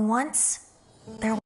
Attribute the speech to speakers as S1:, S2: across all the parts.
S1: Once, there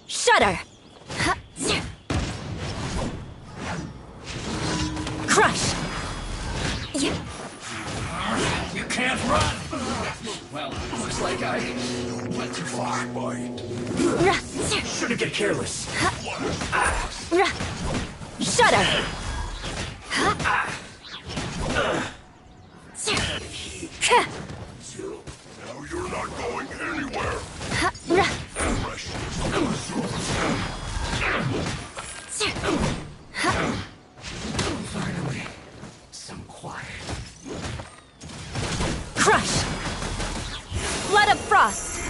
S1: Shudder! Crush!
S2: You can't run! Well, looks like I went too far. Shouldn't get careless.
S1: Shudder!
S3: Now you're not going anywhere.
S2: Finally, some quiet.
S1: Crush! Blood of frost!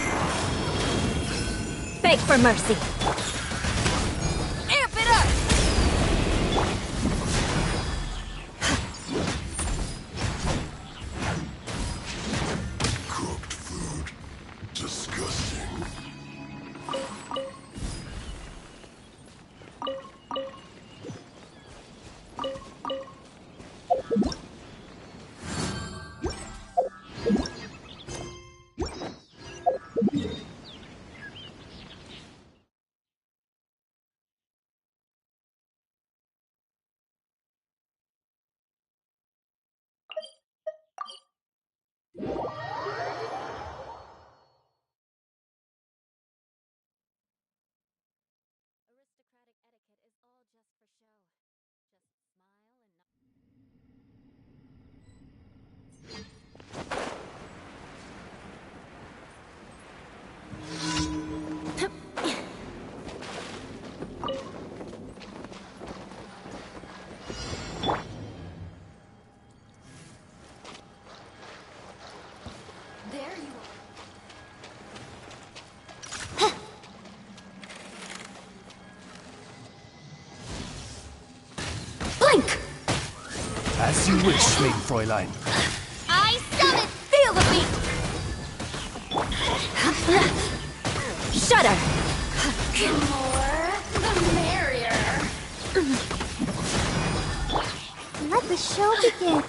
S1: Beg for mercy! Amp it up!
S3: Cooked food. Disgusting.
S1: Aristocratic etiquette is all just for show. Just smile and not.
S4: There you
S1: Blink!
S2: As you wish, Maiden Fräulein.
S1: I summon! Feel the beat! Shudder!
S4: The more, the merrier.
S5: Let the show begin.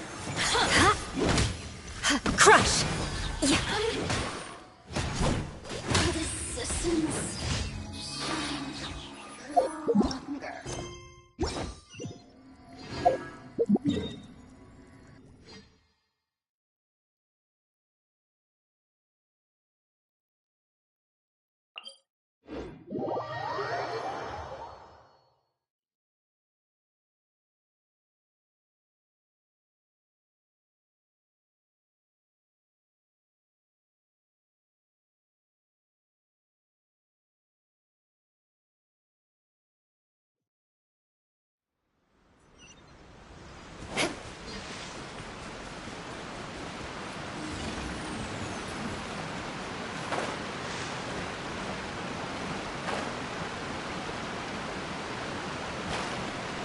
S1: Crush!
S4: Resistance shines through longer.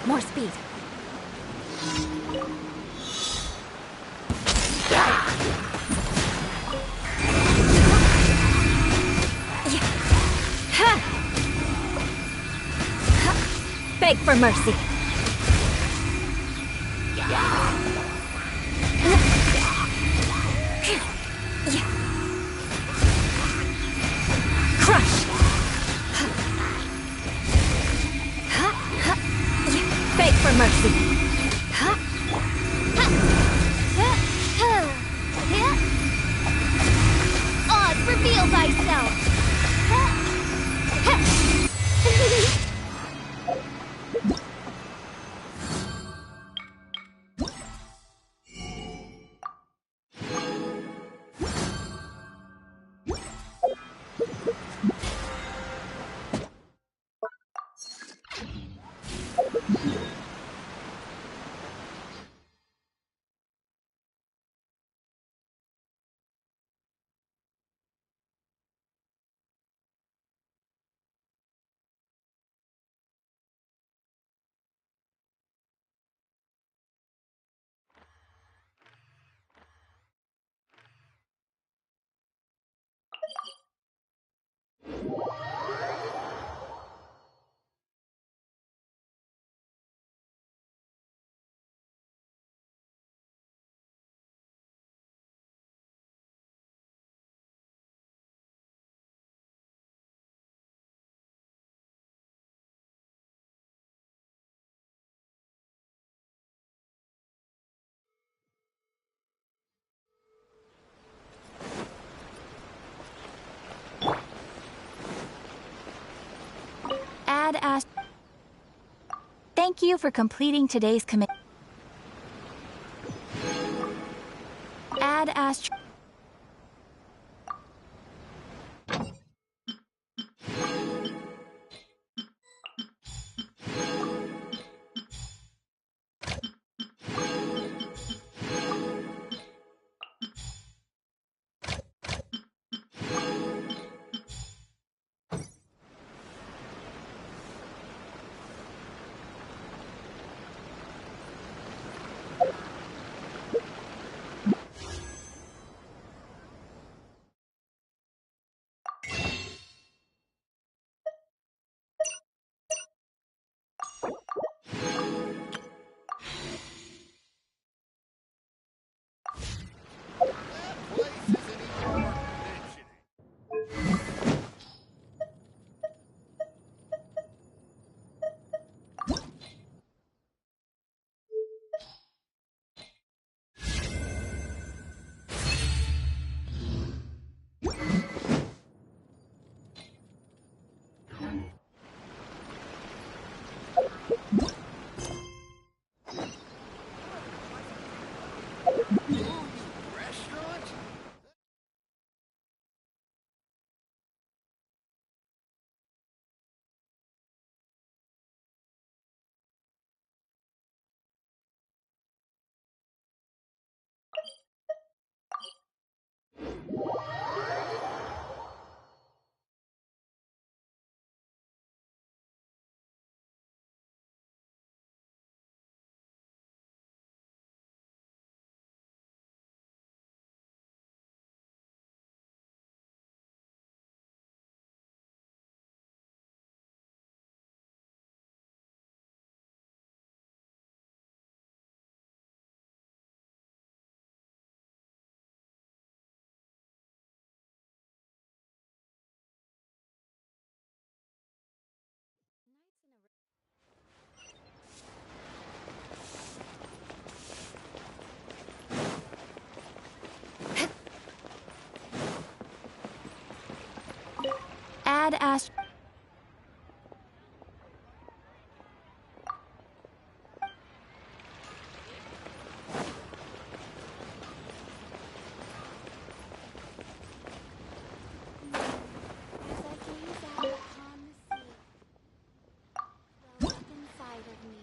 S1: More speed. Beg for mercy. Crush. Beg for mercy.
S5: Oz, reveal thyself. Add Ash. Thank you for completing today's commit. Add Ash.
S6: Place isn't even worth mentioning. Restaurant?
S5: Add Ash. As I gaze out upon the sea, well up inside of me.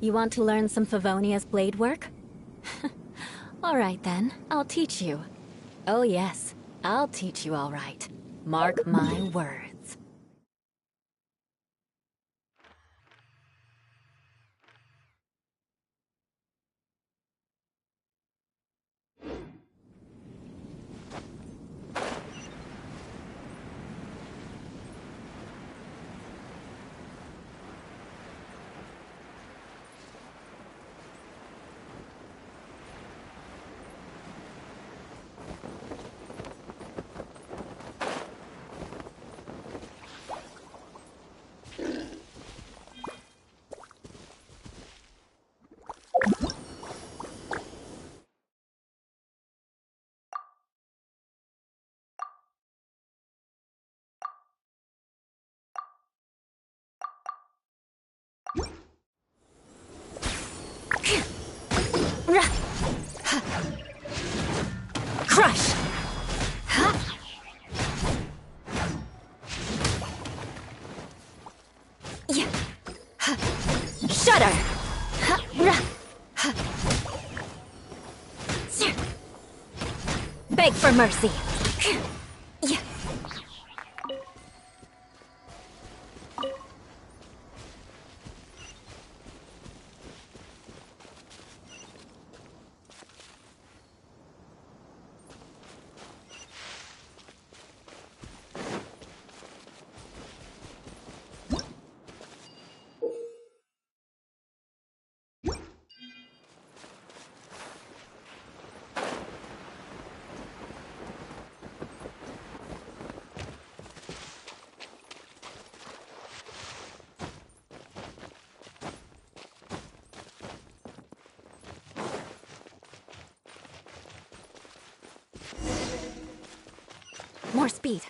S1: You want to learn some Favonia's blade work? Alright then, I'll teach you. Oh yes, I'll teach you all right. Mark my words. Crush! Shudder! Beg for mercy! More speed.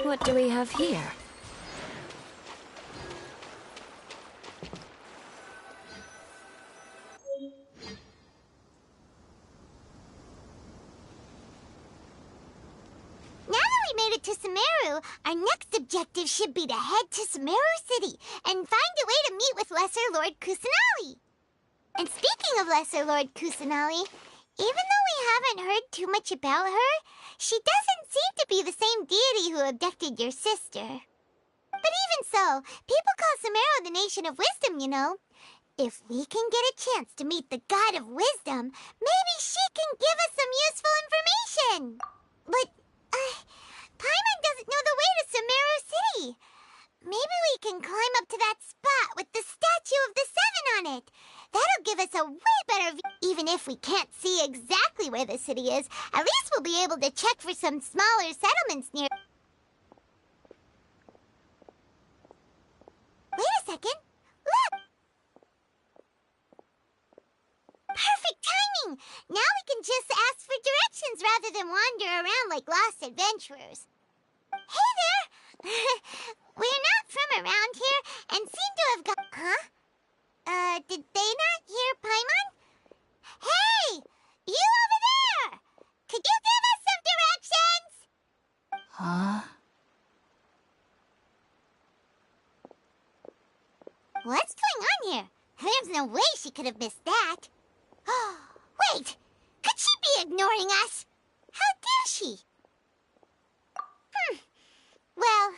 S1: What do we have here?
S5: Now that we made it to Sumeru, our next objective should be to head to Sumeru City and find a way to meet with Lesser Lord Kusanali. And speaking of Lesser Lord Kusanali, even though we haven't heard too much about her, she doesn't seem to be the same deity who abducted your sister. But even so, people call Sumeru the Nation of Wisdom, you know. If we can get a chance to meet the God of Wisdom, maybe she can give us some useful information. But, Paimon doesn't know the way to Sumeru City. Maybe we can climb up to that spot with the statue of the Seven on it. That'll give us a way better view. Even if we can't see exactly where the city is, at least we'll be able to check for some smaller settlements near. Wait a second. Look! Perfect timing! Now we can just ask for directions rather than wander around like lost adventurers. Hey there! We're not from around here and seem to have got... Huh? Did they not hear Paimon? Hey! You over there! Could you give us some directions?
S1: Huh?
S5: could have missed that. Wait! Could she be ignoring us? How dare she? Well,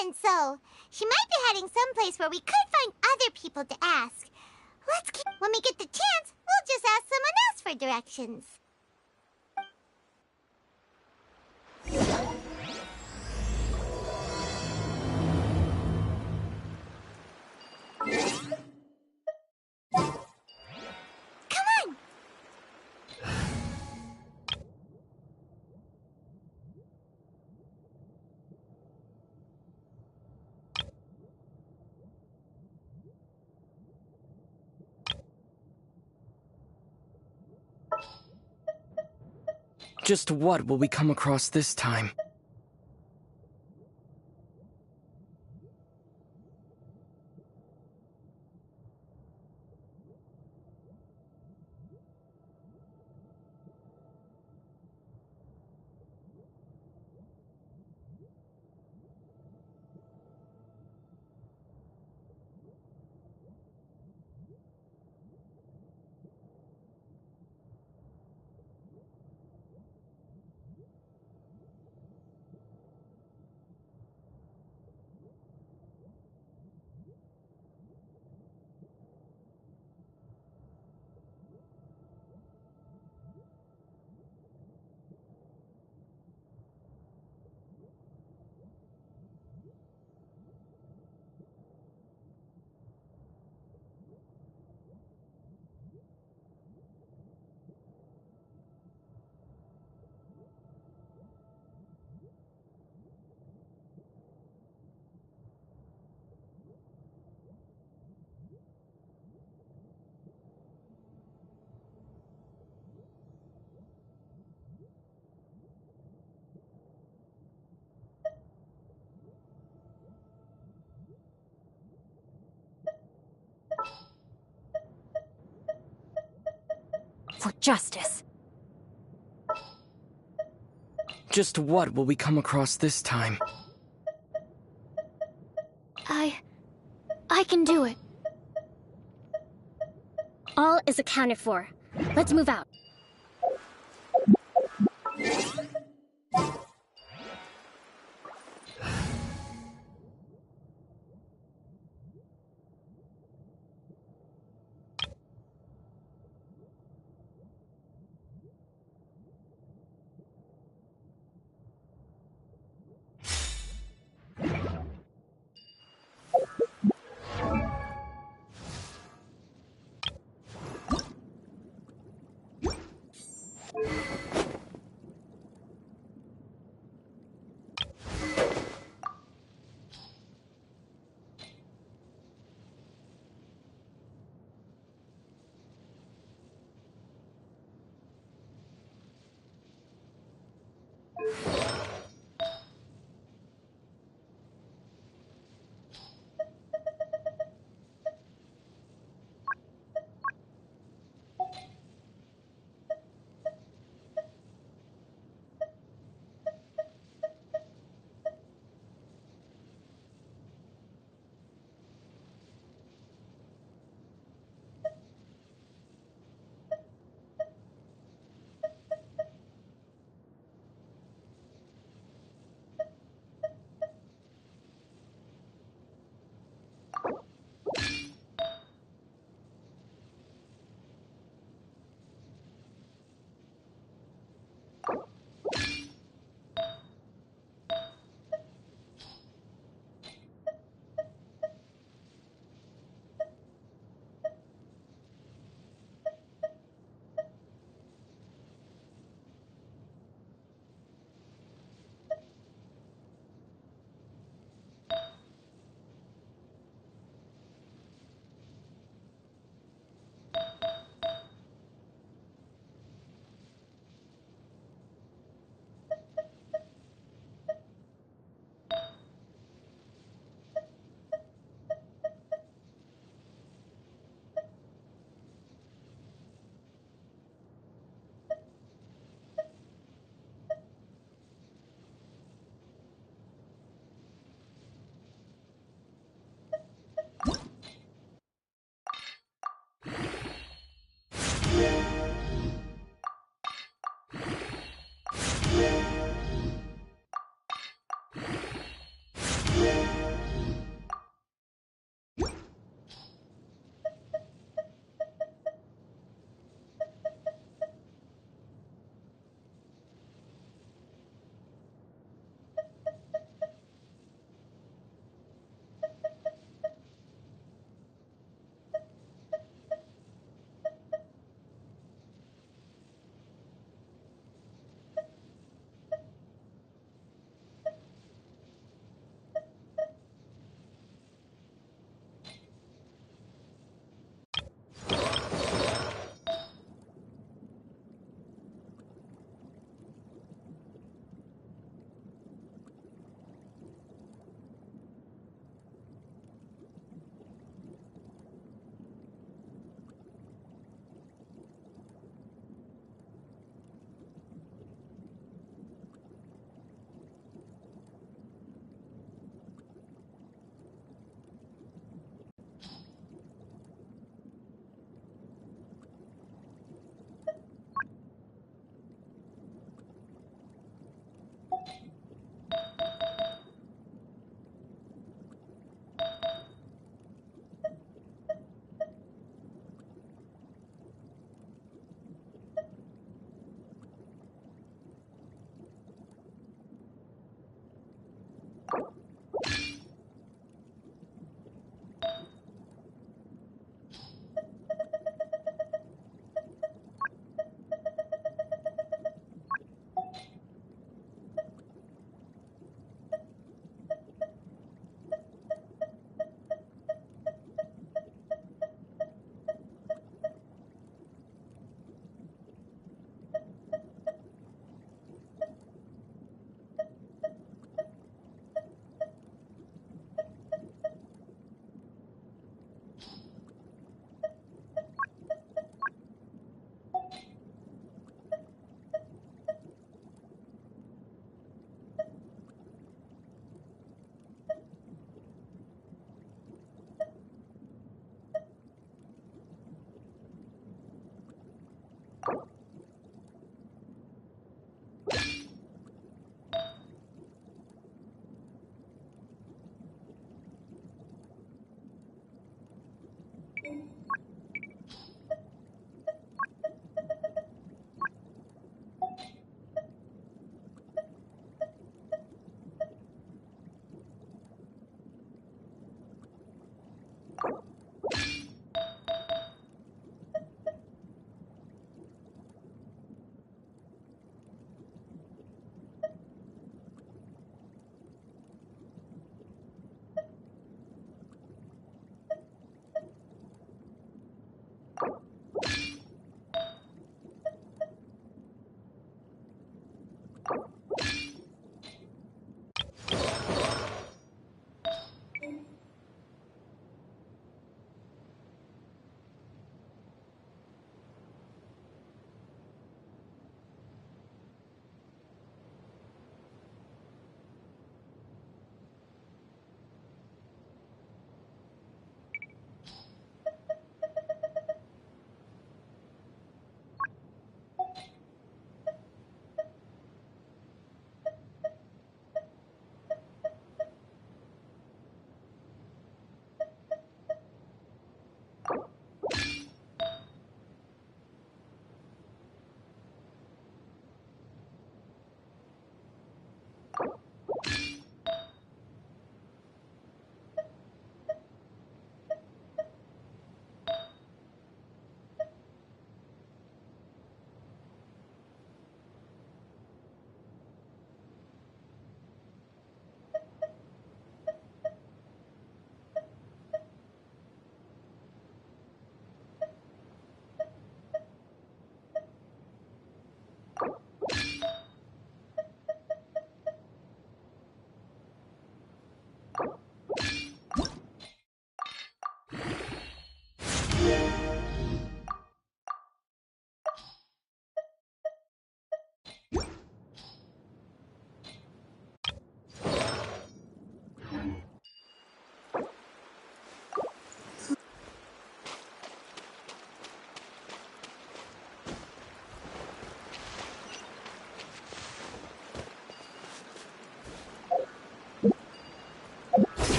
S5: even so, she might be heading someplace where we could find other people to ask. When we get the chance, we'll just ask someone else for directions. Come on!
S7: Just what will we come across this time?
S1: For justice.
S7: Just what will we come across this time?
S8: I can do it. All is accounted for. Let's move out.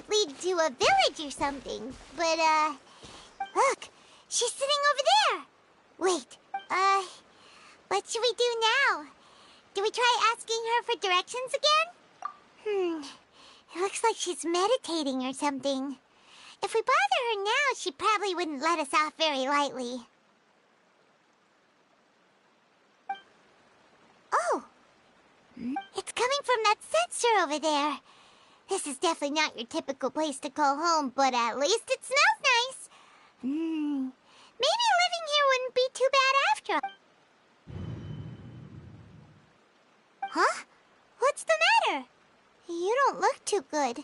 S5: would lead to a village or something. But, look, she's sitting over there. Wait, what should we do now? Do we try asking her for directions again? It looks like she's meditating or something. If we bother her now, she probably wouldn't let us off very lightly. Oh! It's coming from that sensor over there. This is definitely not your typical place to call home, but at least it smells nice. Maybe living here wouldn't be too bad after all. Huh? What's the matter? You don't look too good.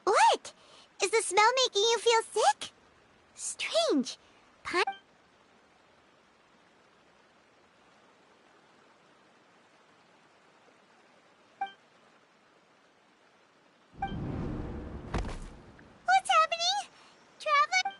S5: What? Is the smell making you feel sick? Strange. What's happening? Traveler?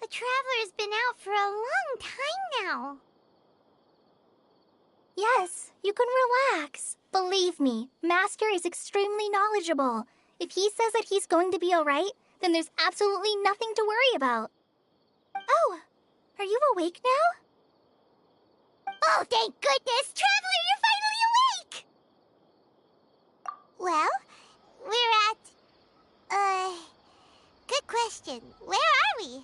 S5: The Traveler's been out for a long time now.
S8: Yes, you can relax. Believe me, Master is extremely knowledgeable. If he says that he's going to be alright, then there's absolutely nothing to worry about. Oh, are you awake now?
S5: Oh, thank goodness! Traveler, you're finally awake! Well, we're at... Good question. Where are we?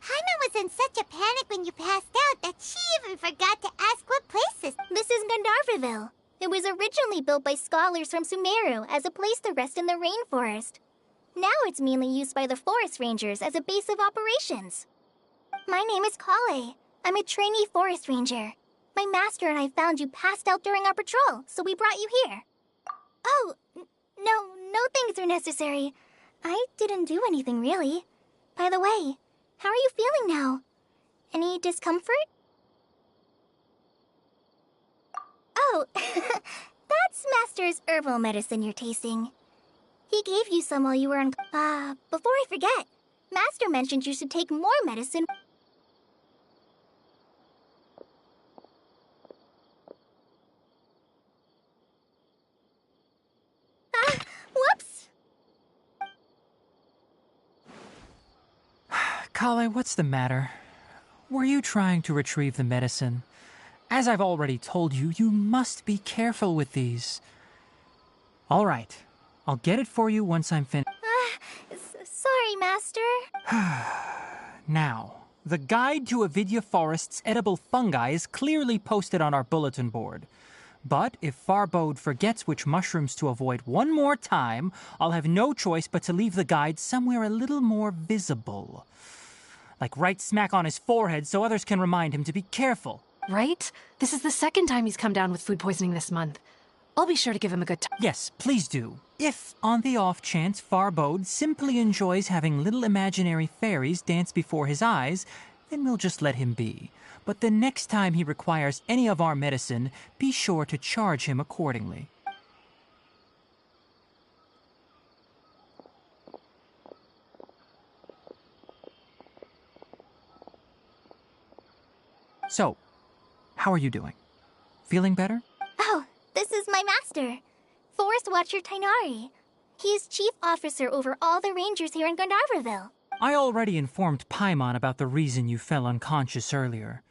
S5: Haima was in such a panic when you passed out that she even forgot to ask what place this...
S8: This is Gandharvaville. It was originally built by scholars from Sumeru as a place to rest in the rainforest. Now it's mainly used by the forest rangers as a base of operations. My name is Kale. I'm a trainee forest ranger. My master and I found you passed out during our patrol, so we brought you here. Oh, no thanks are necessary. I didn't do anything, really. By the way, how are you feeling now? Any discomfort? Oh, that's Master's herbal medicine you're tasting. He gave you some while you were on... before I forget, Master mentioned you should take more medicine. Whoops!
S9: Kale, what's the matter? Were you trying to retrieve the medicine? As I've already told you, you must be careful with these. All right, I'll get it for you once I'm finished.
S8: Sorry, Master.
S9: Now, the guide to Avidya Forest's edible fungi is clearly posted on our bulletin board. But if Farbode forgets which mushrooms to avoid one more time, I'll have no choice but to leave the guide somewhere a little more visible. Like right smack on his forehead so others can remind him to be careful.
S10: Right? This is the second time he's come down with food poisoning this month. I'll be sure to give him a good time.
S9: Yes, please do. If, on the off chance, Farbode simply enjoys having little imaginary fairies dance before his eyes, then we'll just let him be. But the next time he requires any of our medicine, be sure to charge him accordingly. So, how are you doing? Feeling better?
S8: Oh, this is my master, Forest Watcher Tainari. He is chief officer over all the rangers here in Gandharvaville.
S9: I already informed Paimon about the reason you fell unconscious earlier.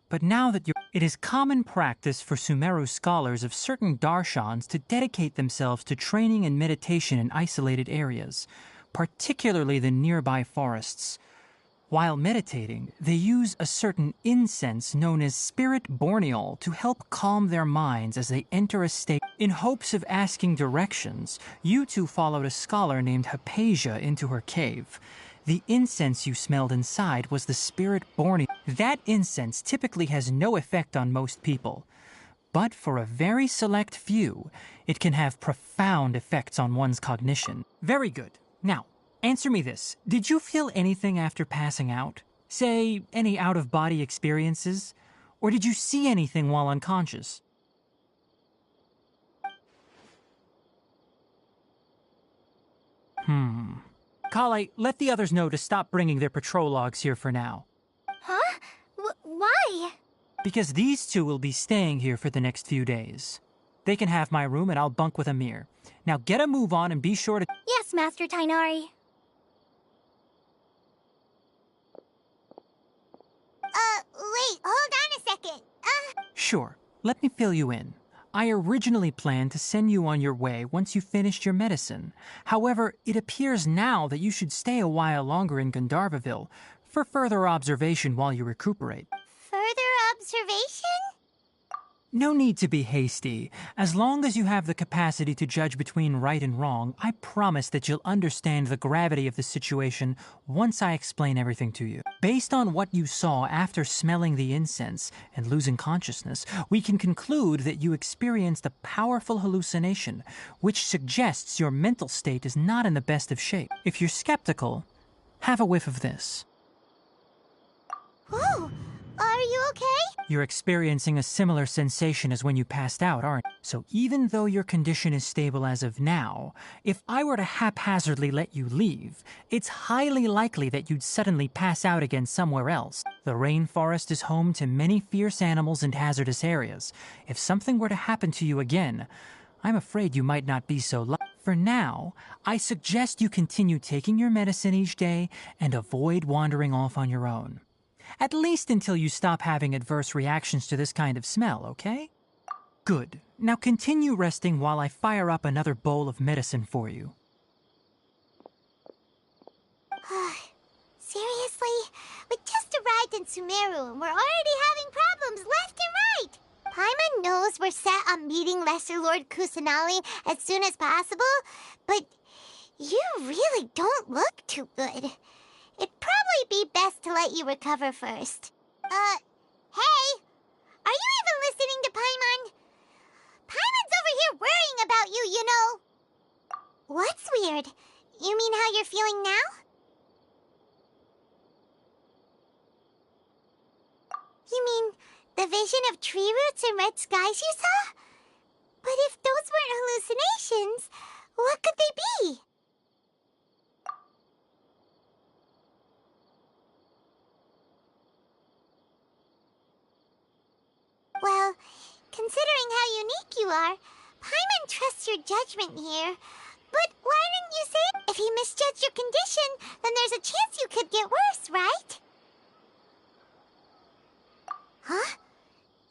S9: But now that you're... It is common practice for Sumeru scholars of certain darshans to dedicate themselves to training and meditation in isolated areas, particularly the nearby forests. While meditating, they use a certain incense known as spirit borneol to help calm their minds as they enter a state. In hopes of asking directions, you two followed a scholar named Hypatia into her cave. The incense you smelled inside was the spirit borneol. That incense typically has no effect on most people, but for a very select few, it can have profound effects on one's cognition. Very good. Now, answer me this. Did you feel anything after passing out? Say, any out-of-body experiences? Or did you see anything while unconscious? Kale, let the others know to stop bringing their patrol logs here for now.
S8: Huh? Why?
S9: Because these two will be staying here for the next few days. They can have my room and I'll bunk with Amir. Now get a move on and be sure to...
S8: Yes, Master Tainari.
S5: Wait, hold on a second.
S9: Sure, let me fill you in. I originally planned to send you on your way once you finished your medicine. However, it appears now that you should stay a while longer in Gandharvaville for further observation while you recuperate.
S5: Further observation?
S9: No need to be hasty. As long as you have the capacity to judge between right and wrong, I promise that you'll understand the gravity of the situation once I explain everything to you. Based on what you saw after smelling the incense and losing consciousness, we can conclude that you experienced a powerful hallucination, which suggests your mental state is not in the best of shape. If you're skeptical, have a whiff of this.
S5: Whoa, are you okay?
S9: You're experiencing a similar sensation as when you passed out, aren't you? So even though your condition is stable as of now, if I were to haphazardly let you leave, it's highly likely that you'd suddenly pass out again somewhere else. The rainforest is home to many fierce animals and hazardous areas. If something were to happen to you again, I'm afraid you might not be so lucky. For now, I suggest you continue taking your medicine each day and avoid wandering off on your own. At least until you stop having adverse reactions to this kind of smell, okay? Good. Now continue resting while I fire up another bowl of medicine for you.
S5: Seriously? We just arrived in Sumeru and we're already having problems left and right! Paimon knows we're set on meeting Lesser Lord Kusanali as soon as possible, but you really don't look too good. It'd probably be best to let you recover first. Hey! Are you even listening to Paimon? Paimon's over here worrying about you, you know! What's weird? You mean how you're feeling now? You mean the vision of tree roots and red skies you saw? But if those weren't hallucinations, what could they be? Well, considering how unique you are, Paimon trusts your judgment here. But why didn't you say it? If he misjudged your condition, then there's a chance you could get worse, right? Huh?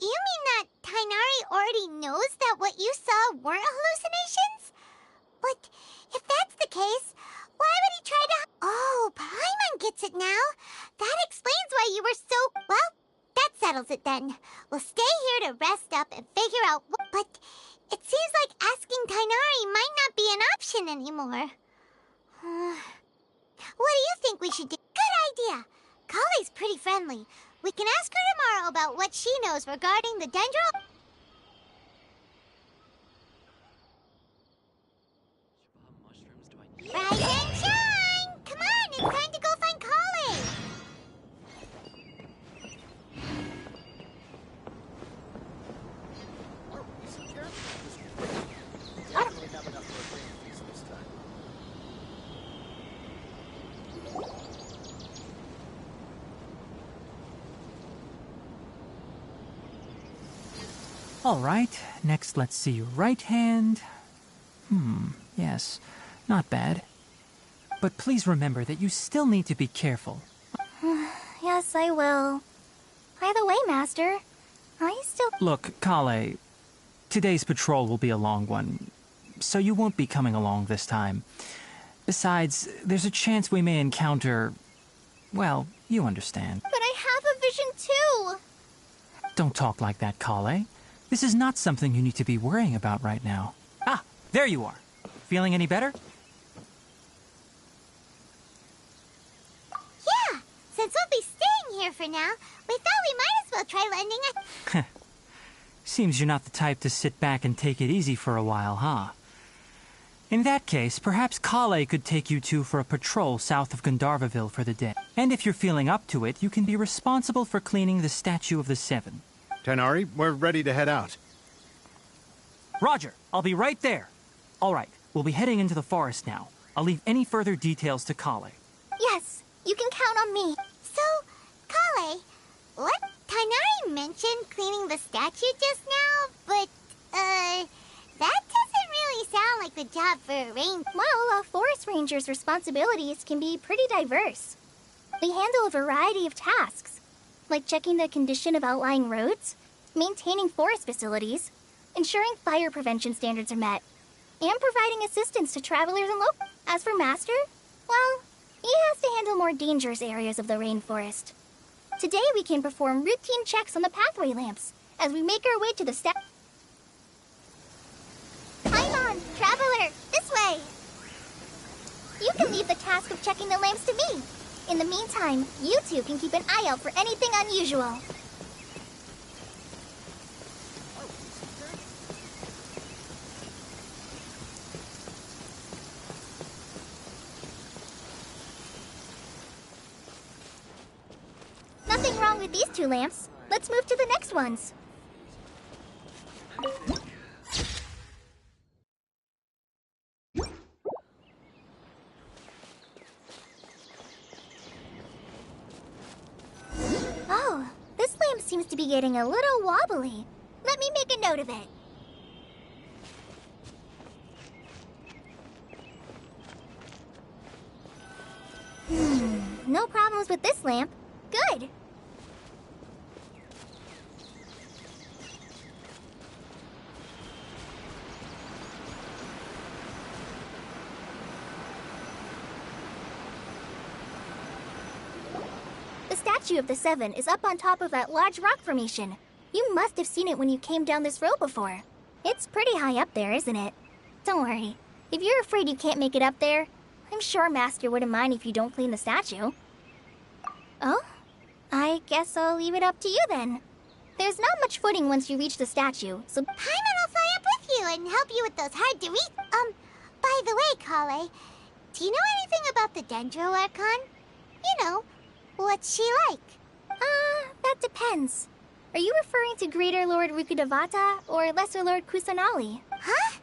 S5: You mean that Tainari already knows that what you saw weren't hallucinations? But if that's the case, why would he try to... Oh, Paimon gets it now. That explains why you were so... Well, that settles it then. We'll stay here to rest up and figure out what... But it seems like asking Tainari might not be an option anymore. What do you think we should do? Good idea. Kale's pretty friendly. We can ask her tomorrow about what she knows regarding the dendro... Rise and shine! Come on, it's time to go find Kale!
S6: I don't really have enough for a training piece this time.
S9: All right, next let's see your right hand. Yes, not bad. But please remember that you still need to be careful.
S8: Yes, I will. By the way, Master, I still...
S9: Look, Kale, today's patrol will be a long one, so you won't be coming along this time. Besides, there's a chance we may encounter... Well, you understand.
S8: But I have a vision too!
S9: Don't talk like that, Kale. This is not something you need to be worrying about right now. Ah, there you are. Feeling any better?
S5: Yeah, since we'll be staying here for now, we thought we might as well try lending a...
S9: Seems you're not the type to sit back and take it easy for a while, huh? In that case, perhaps Kale could take you two for a patrol south of Gandharvaville for the day. And if you're feeling up to it, you can be responsible for cleaning the Statue of the Seven.
S6: Tainari, we're ready to head out.
S9: Roger, I'll be right there. All right, we'll be heading into the forest now. I'll leave any further details to Kale.
S8: Yes, you can count on me.
S5: So, Kale, what? Tainari mentioned cleaning the statue just now, but, that doesn't really sound like the job for a ranger.
S8: Well, a forest ranger's responsibilities can be pretty diverse. We handle a variety of tasks, like checking the condition of outlying roads, maintaining forest facilities, ensuring fire prevention standards are met, and providing assistance to travelers and locals. As for Master, well, he has to handle more dangerous areas of the rainforest. Today we can perform routine checks on the pathway lamps as we make our way to the Paimon, traveler, this way! You can leave the task of checking the lamps to me. In the meantime, you two can keep an eye out for anything unusual. Nothing wrong with these two lamps. Let's move to the next ones. Oh, this lamp seems to be getting a little wobbly. Let me make a note of it. No problems with this lamp. Good. The Statue of the Seven is up on top of that large rock formation. You must have seen it when you came down this road before. It's pretty high up there, isn't it? Don't worry. If you're afraid you can't make it up there, I'm sure Master wouldn't mind if you don't clean the statue. Oh? I guess I'll leave it up to you then. There's not much footing once you reach the statue, so...
S5: Paimon will fly up with you and help you with those hard-to-reach... by the way, Kale, do you know anything about the Dendro Archon? You know, what's she like?
S8: That depends. depends. Are you referring to Greater Lord Rukkhadevata or Lesser Lord Kusanali?
S5: Huh?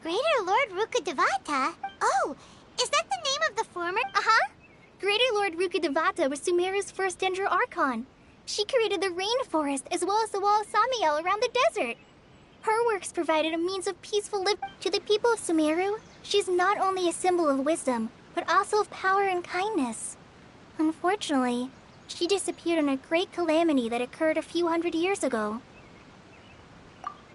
S5: Greater Lord Rukkhadevata? Oh, is that the name of the former?
S8: Uh-huh. Greater Lord Rukkhadevata was Sumeru's first Dendro Archon. She created the rainforest as well as the wall of Samiel around the desert. Her works provided a means of peaceful living to the people of Sumeru. She's not only a symbol of wisdom, but also of power and kindness. Unfortunately, she disappeared in a great calamity that occurred a few hundred years ago.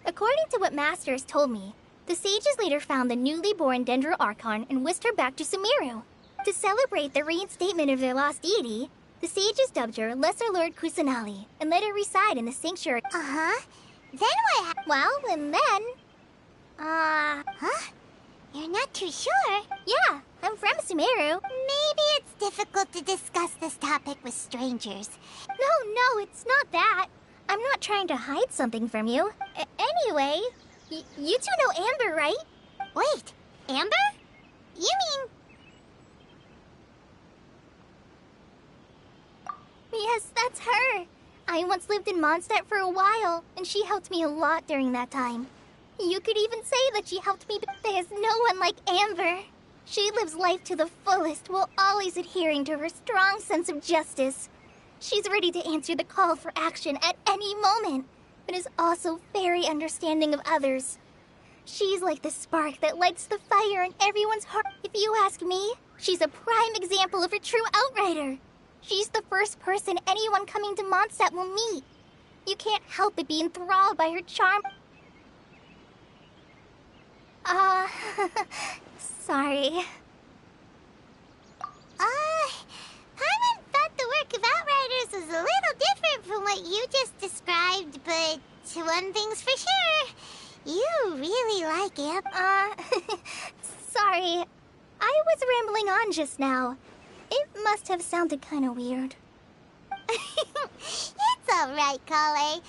S8: According to what Masters told me, the sages later found the newly born Dendro Archon and whisked her back to Sumeru. To celebrate the reinstatement of their lost deity, the sages dubbed her Lesser Lord Kusanali and let her reside in the sanctuary.
S5: Uh-huh. Then what
S8: Well, and then...
S5: Huh? You're not too sure?
S8: Yeah, I'm from Sumeru.
S5: Maybe it's difficult to discuss this topic with strangers.
S8: No, it's not that. I'm not trying to hide something from you. Anyway, you two know Amber, right?
S5: Wait, Amber? You mean...
S8: Yes, that's her. I once lived in Mondstadt for a while, and she helped me a lot during that time. You could even say that she helped me, but there's no one like Amber. She lives life to the fullest while always adhering to her strong sense of justice. She's ready to answer the call for action at any moment, but is also very understanding of others. She's like the spark that lights the fire in everyone's heart. If you ask me, she's a prime example of a true outrider. She's the first person anyone coming to Mondstadt will meet. You can't help but be enthralled by her charm. Sorry.
S5: Paimon thought the work of Outriders was a little different from what you just described, but one thing's for sure. You really like Amber.
S8: Sorry. I was rambling on just now. It must have sounded kind of weird.
S5: It's alright, Kale.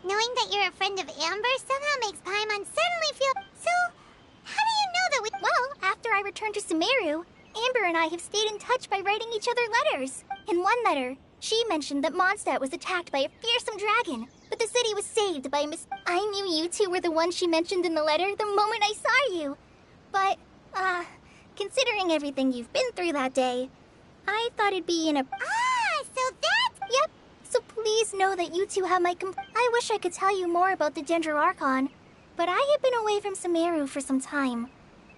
S5: Knowing that you're a friend of Amber somehow makes Paimon suddenly feel... So, how do you know that we...
S8: Well, after I returned to Sumeru, Amber and I have stayed in touch by writing each other letters. In one letter, she mentioned that Mondstadt was attacked by a fearsome dragon, but the city was saved by I knew you two were the ones she mentioned in the letter the moment I saw you. But, considering everything you've been through that day, I thought it'd be in a...
S5: so that's...
S8: Yep. So please know that you two have my I wish I could tell you more about the Dendro Archon, but I have been away from Sumeru for some time,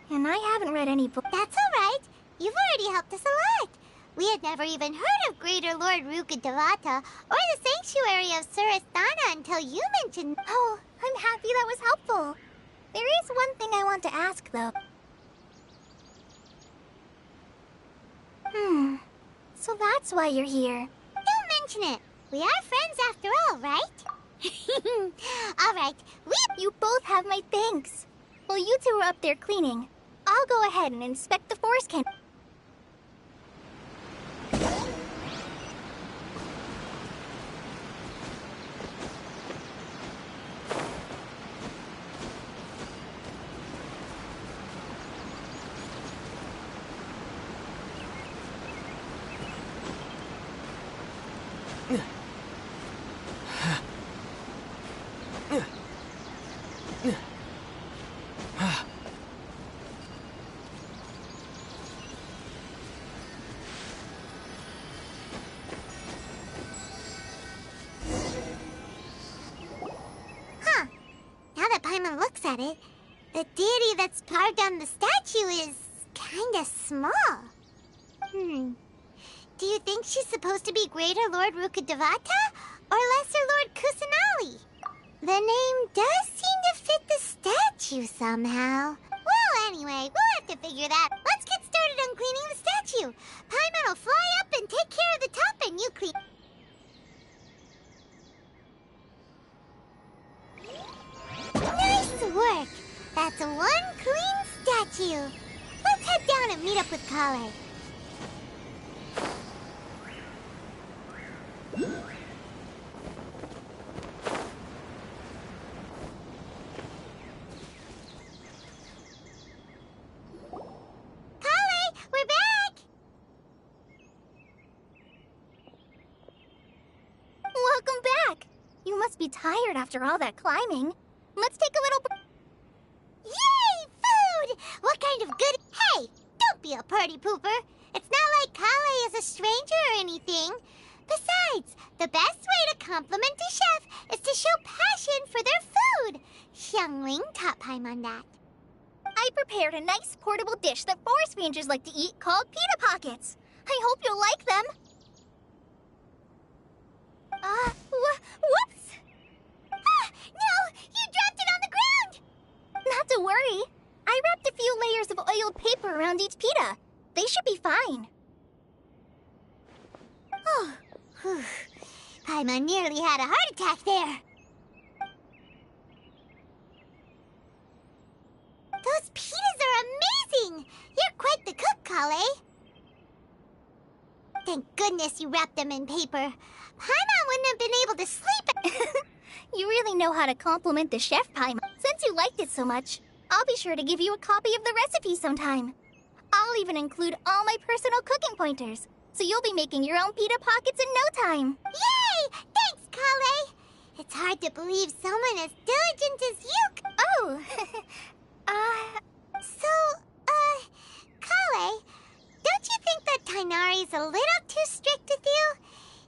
S8: and I haven't read any books.
S5: That's alright. You've already helped us a lot. We had never even heard of Greater Lord Rukkhadevata or the Sanctuary of Surasthana until you mentioned...
S8: Oh, I'm happy that was helpful. There is one thing I want to ask, though. So that's why you're here.
S5: Don't mention it. We are friends after all, right? Alright,
S8: You both have my thanks. While you two are up there cleaning, I'll go ahead and inspect the forest canopy.
S5: Paimon looks at it, the deity that's carved on the statue is kinda small. Do you think she's supposed to be Greater Lord Rukkhadevata or Lesser Lord Kusanali? The name does seem to fit the statue somehow. Well, anyway, we'll have to figure that. Let's get started on cleaning the statue. Paimon will fly up and take care of the top and you clean... Nice work! That's one clean statue. Let's head down and meet up with Kale. Kale, we're back!
S8: Welcome back! You must be tired after all that climbing. Let's take a little
S5: Yay! Food! What kind of good... Hey! Don't be a party pooper. It's not like Kale is a stranger or anything. Besides, the best way to compliment a chef is to show passion for their food. Xiangling taught Paimon that.
S8: I prepared a nice portable dish that forest rangers like to eat called pita pockets. I hope you'll like them. Whoops! Ah, no! You dropped it on the ground! Not to worry. I wrapped a few layers of oiled paper around each pita. They should be fine.
S5: Oh, whew. Paimon nearly had a heart attack there. Those pitas are amazing! You're quite the cook, Kale. Thank goodness you wrapped them in paper. Paimon wouldn't have been able to sleep.
S8: You really know how to compliment the chef, Paimon. Since you liked it so much, I'll be sure to give you a copy of the recipe sometime. I'll even include all my personal cooking pointers, so you'll be making your own pita pockets in no time.
S5: Yay! Thanks, Kale. It's hard to believe someone as diligent as you...
S8: Oh,
S5: Kale, don't you think that Tainari's a little too strict with you?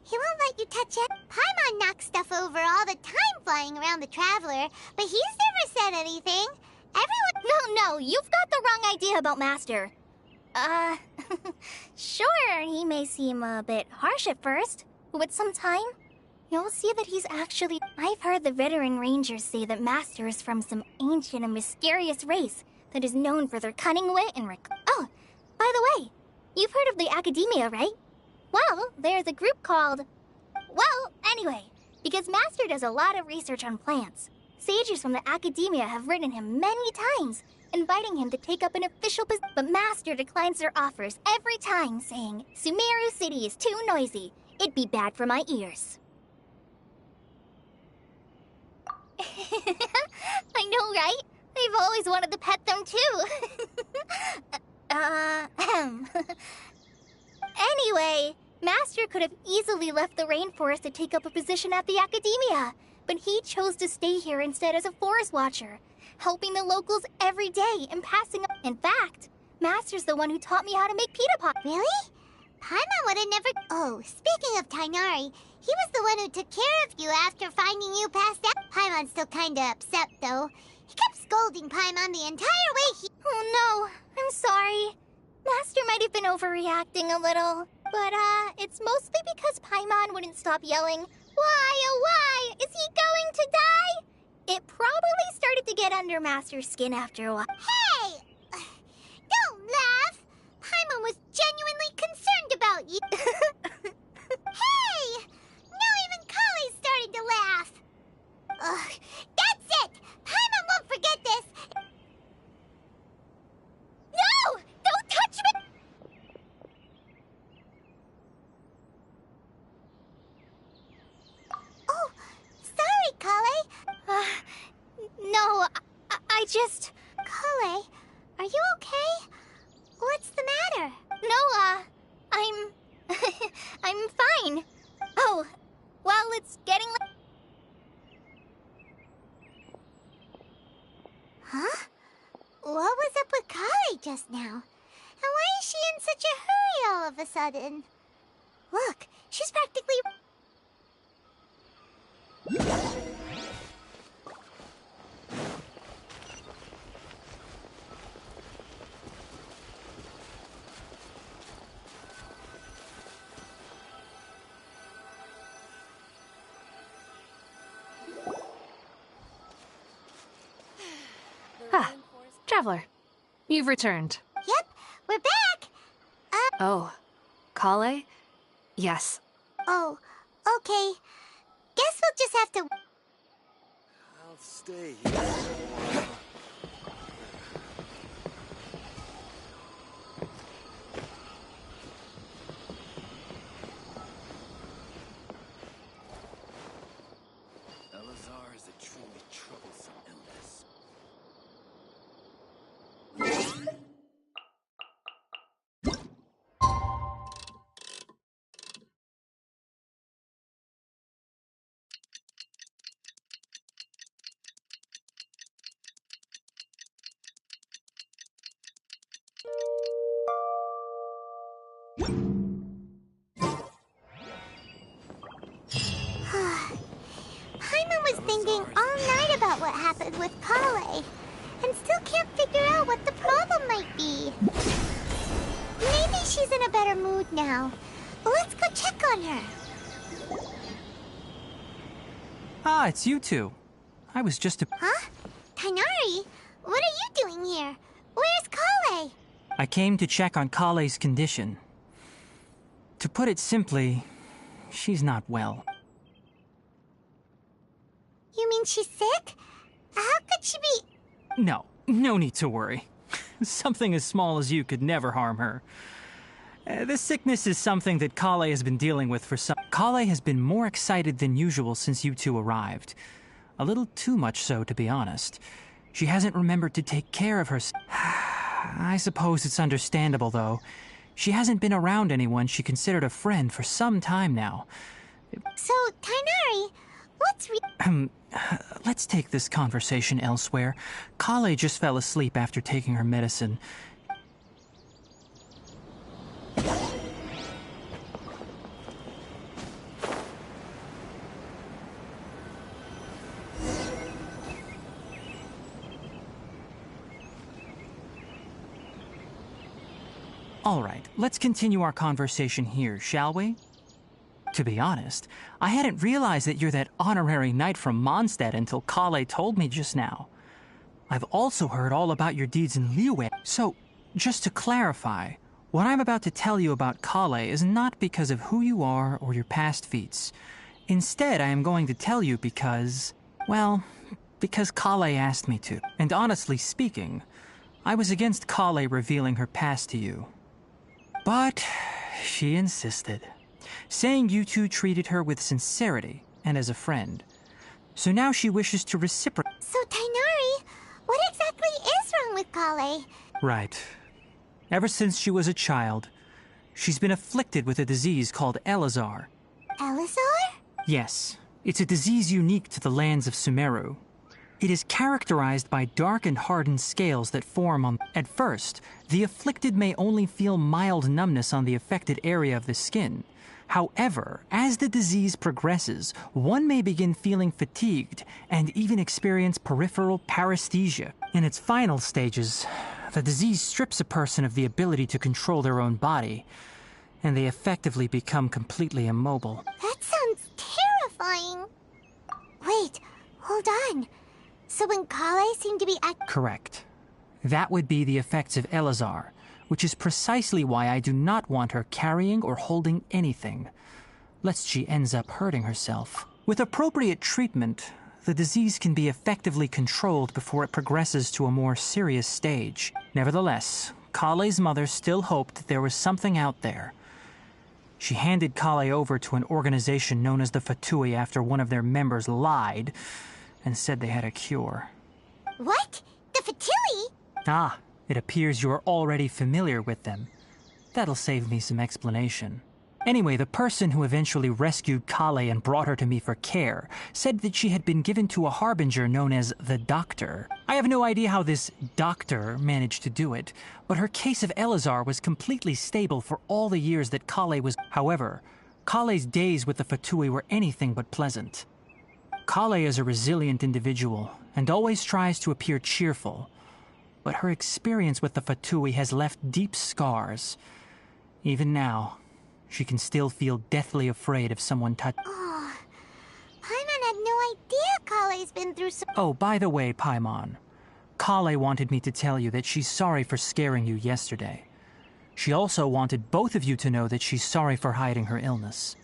S5: He won't let you touch it. Paimon knocks stuff over all the time flying around the Traveler, but he's never said anything. Everyone...
S8: No, you've got the wrong idea about Master. Sure, he may seem a bit harsh at first, but with some time, you'll see that he's actually... I've heard the veteran rangers say that Master is from some ancient and mysterious race that is known for their cunning wit and Oh, by the way, you've heard of the Academia, right? Well, there's a group called... Well, anyway, because Master does a lot of research on plants, sages from the Academia have written him many times, inviting him to take up an official position. But Master declines their offers every time, saying, Sumeru City is too noisy. It'd be bad for my ears. I know, right? I've always wanted to pet them, too. Anyway, Master could have easily left the rainforest to take up a position at the Academia, but he chose to stay here instead as a forest watcher, helping the locals every day and passing on. In fact, Master's the one who taught me how to make pita pot.
S5: Really? Paimon would have never... Oh, speaking of Tainari, he was the one who took care of you after finding you passed out. Paimon's still kinda upset, though. He kept scolding Paimon the entire way he...
S8: Oh no, I'm sorry. Master might have been overreacting a little, but it's mostly because Paimon wouldn't stop yelling, Why, oh why, is he going to die? It probably started to get under Master's skin after a while.
S5: Hey! Don't laugh! Paimon was genuinely concerned about you. Hey! Now even Kale's starting to laugh. Ugh, that's it! Paimon won't forget this!
S8: No! Don't touch me!
S5: Oh, sorry, Kale.
S8: No, I just...
S5: Kale, are you okay? What's the matter?
S8: No, I'm... I'm fine. Oh, well, it's getting late.
S5: Huh? What was up with Kale just now? And why is she in such a hurry all of a sudden? Look, she's practically...
S10: Traveler, you've returned.
S5: Yep, we're back!
S10: Oh, Kale? Yes.
S5: Oh, okay. Guess we'll just have to...
S2: I'll stay here. Elazar is a truly troublesome illness.
S5: thinking all night about what happened with Kale, and still can't figure out what the problem might be. Maybe she's in a better mood now. Let's go check on her.
S9: Ah, it's you two. I was just
S5: Huh? Tainari? What are you doing here? Where's Kale?
S9: I came to check on Kale's condition. To put it simply, she's not well.
S5: You mean she's sick? How could she be...
S9: No need to worry. Something as small as you could never harm her. This sickness is something that Kale has been dealing with for some... Kale has been more excited than usual since you two arrived. A little too much so, to be honest. She hasn't remembered to take care of herself. I suppose it's understandable, though. She hasn't been around anyone she considered a friend for some time now.
S5: So, Tainari, what's
S9: Let's take this conversation elsewhere. Kale just fell asleep after taking her medicine. All right, let's continue our conversation here, shall we? To be honest, I hadn't realized that you're that honorary knight from Mondstadt until Kale told me just now. I've also heard all about your deeds in Liyue. So, just to clarify, what I'm about to tell you about Kale is not because of who you are or your past feats. Instead, I am going to tell you because, well, because Kale asked me to. And honestly speaking, I was against Kale revealing her past to you. But she insisted, saying you two treated her with sincerity and as a friend. So now she wishes to reciprocate.
S5: So, Tainari, what exactly is wrong with Kale?
S9: Right. Ever since she was a child, she's been afflicted with a disease called Elazar.
S5: Elazar?
S9: Yes, it's a disease unique to the lands of Sumeru. It is characterized by dark and hardened scales that form on... At first, the afflicted may only feel mild numbness on the affected area of the skin. However, as the disease progresses, one may begin feeling fatigued and even experience peripheral paresthesia. In its final stages, the disease strips a person of the ability to control their own body, and they effectively become completely immobile.
S5: That sounds terrifying. Wait, hold on. So when Kale seemed to be
S9: Correct. That would be the effects of Elazar, which is precisely why I do not want her carrying or holding anything, lest she ends up hurting herself. With appropriate treatment, the disease can be effectively controlled before it progresses to a more serious stage. Nevertheless, Kale's mother still hoped that there was something out there. She handed Kale over to an organization known as the Fatui after one of their members lied and said they had a cure.
S5: What? The Fatui?
S9: Ah, it appears you're already familiar with them. That'll save me some explanation. Anyway, the person who eventually rescued Kale and brought her to me for care said that she had been given to a harbinger known as the Doctor. I have no idea how this doctor managed to do it, but her case of Elazar was completely stable for all the years that Kale was... However, Kale's days with the Fatui were anything but pleasant. Kale is a resilient individual and always tries to appear cheerful, but her experience with the Fatui has left deep scars. Even now, she can still feel deathly afraid of someone touching.
S5: Oh, Paimon had no idea Kale's been through so...
S9: Oh, by the way, Paimon, Kale wanted me to tell you that she's sorry for scaring you yesterday. She also wanted both of you to know that she's sorry for hiding her illness.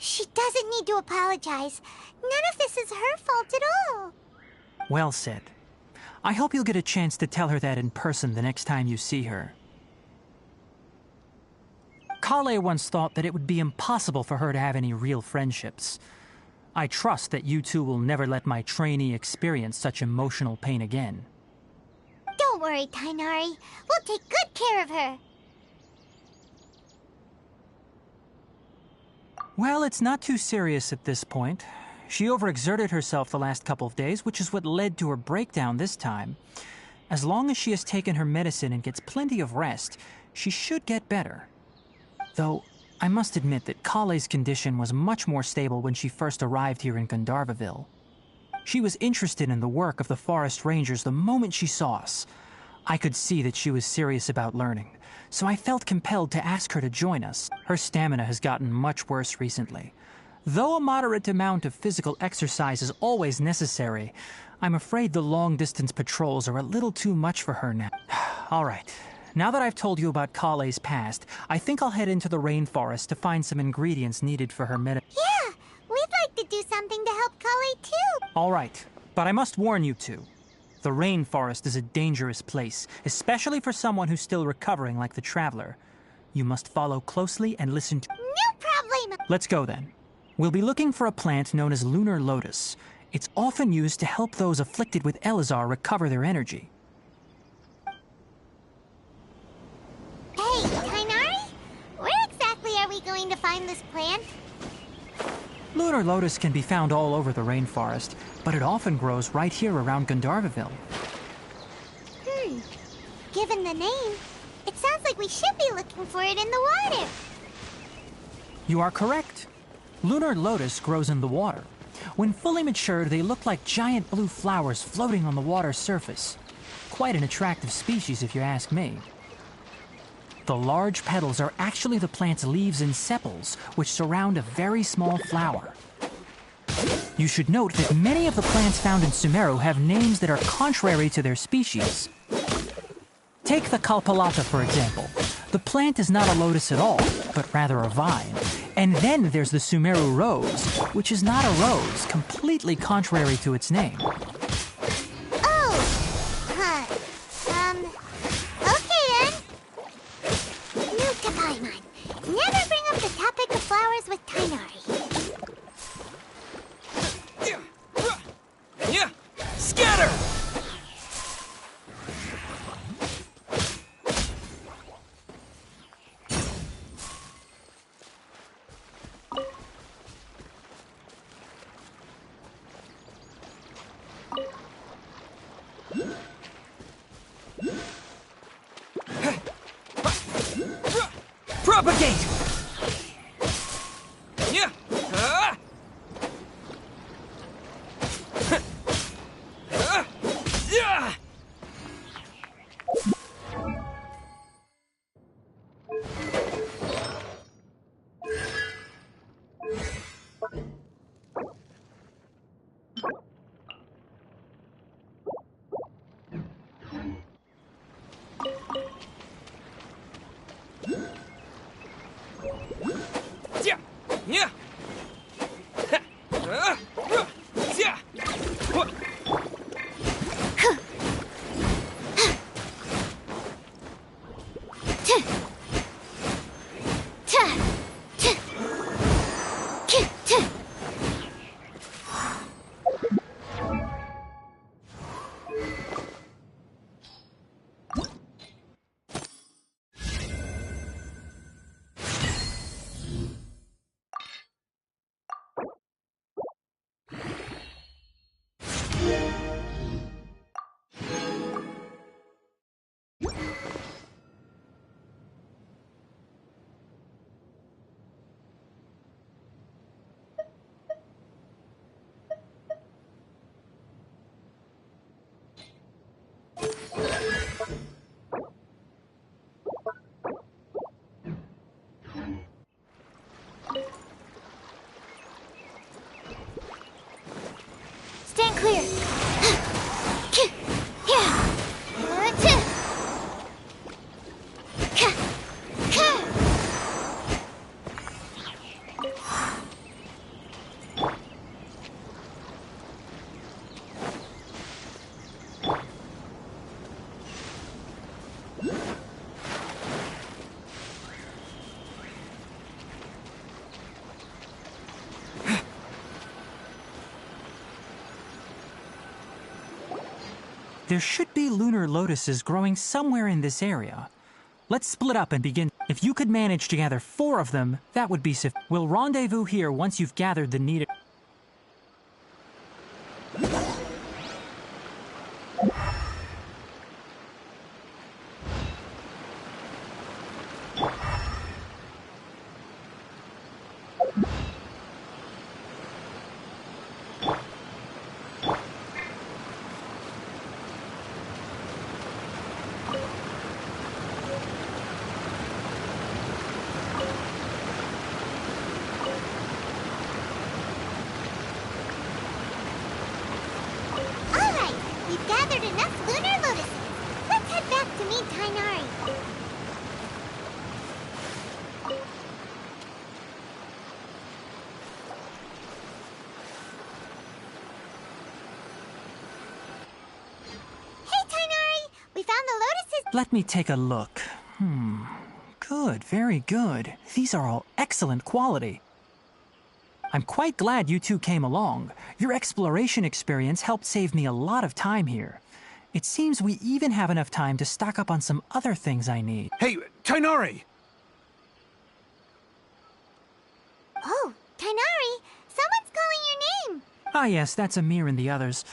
S5: She doesn't need to apologize. None of this is her fault at all.
S9: Well said. I hope you'll get a chance to tell her that in person the next time you see her. Kale once thought that it would be impossible for her to have any real friendships. I trust that you two will never let my trainee experience such emotional pain again.
S5: Don't worry, Tainari. We'll take good care of her.
S9: Well, it's not too serious at this point. She overexerted herself the last couple of days, which is what led to her breakdown this time. As long as she has taken her medicine and gets plenty of rest, she should get better. Though, I must admit that Kale's condition was much more stable when she first arrived here in Gandharvaville. She was interested in the work of the forest rangers the moment she saw us. I could see that she was serious about learning, so I felt compelled to ask her to join us. Her stamina has gotten much worse recently. Though a moderate amount of physical exercise is always necessary, I'm afraid the long-distance patrols are a little too much for her now. All right. Now that I've told you about Kale's past, I think I'll head into the rainforest to find some ingredients needed for her medicine.
S5: Yeah, we'd like to do something to help Kale too.
S9: All right, but I must warn you two. The rainforest is a dangerous place, especially for someone who's still recovering like the Traveler. You must follow closely and listen to...
S5: No problem.
S9: Let's go then. We'll be looking for a plant known as lunar lotus. It's often used to help those afflicted with Elazar recover their energy.
S5: Hey, Kainari? Where exactly are we going to find this plant?
S9: Lunar lotus can be found all over the rainforest, but it often grows right here around Gandharvaville.
S5: Given the name, it sounds like we should be looking for it in the water.
S9: You are correct. Lunar lotus grows in the water. When fully matured, they look like giant blue flowers floating on the water's surface. Quite an attractive species, if you ask me. The large petals are actually the plant's leaves and sepals, which surround a very small flower. You should note that many of the plants found in Sumeru have names that are contrary to their species. Take the Kalpalata, for example. The plant is not a lotus at all, but rather a vine. And then there's the Sumeru rose, which is not a rose, completely contrary to its name.
S5: Okay then. Note to Paimon. Never bring up the topic of flowers with Kainari.
S7: Yeah! Scatter! Propagate! Yeah! Yeah! Yeah!
S5: Stand clear.
S9: There should be lunar lotuses growing somewhere in this area. Let's split up and begin. If you could manage to gather 4 of them, that would be sufficient. We'll rendezvous here once you've gathered the needed...
S5: we've gathered enough lunar lotuses. Let's head back to meet Tainari. Hey, Tainari! We found the lotuses.
S9: Let me take a look. Good, very good. These are all excellent quality. I'm quite glad you two came along. Your exploration experience helped save me a lot of time here. It seems we even have enough time to stock up on some other things I need.
S6: Hey, Tainari!
S5: Oh, Tainari! Someone's calling your name!
S9: Ah yes, that's Amir and the others.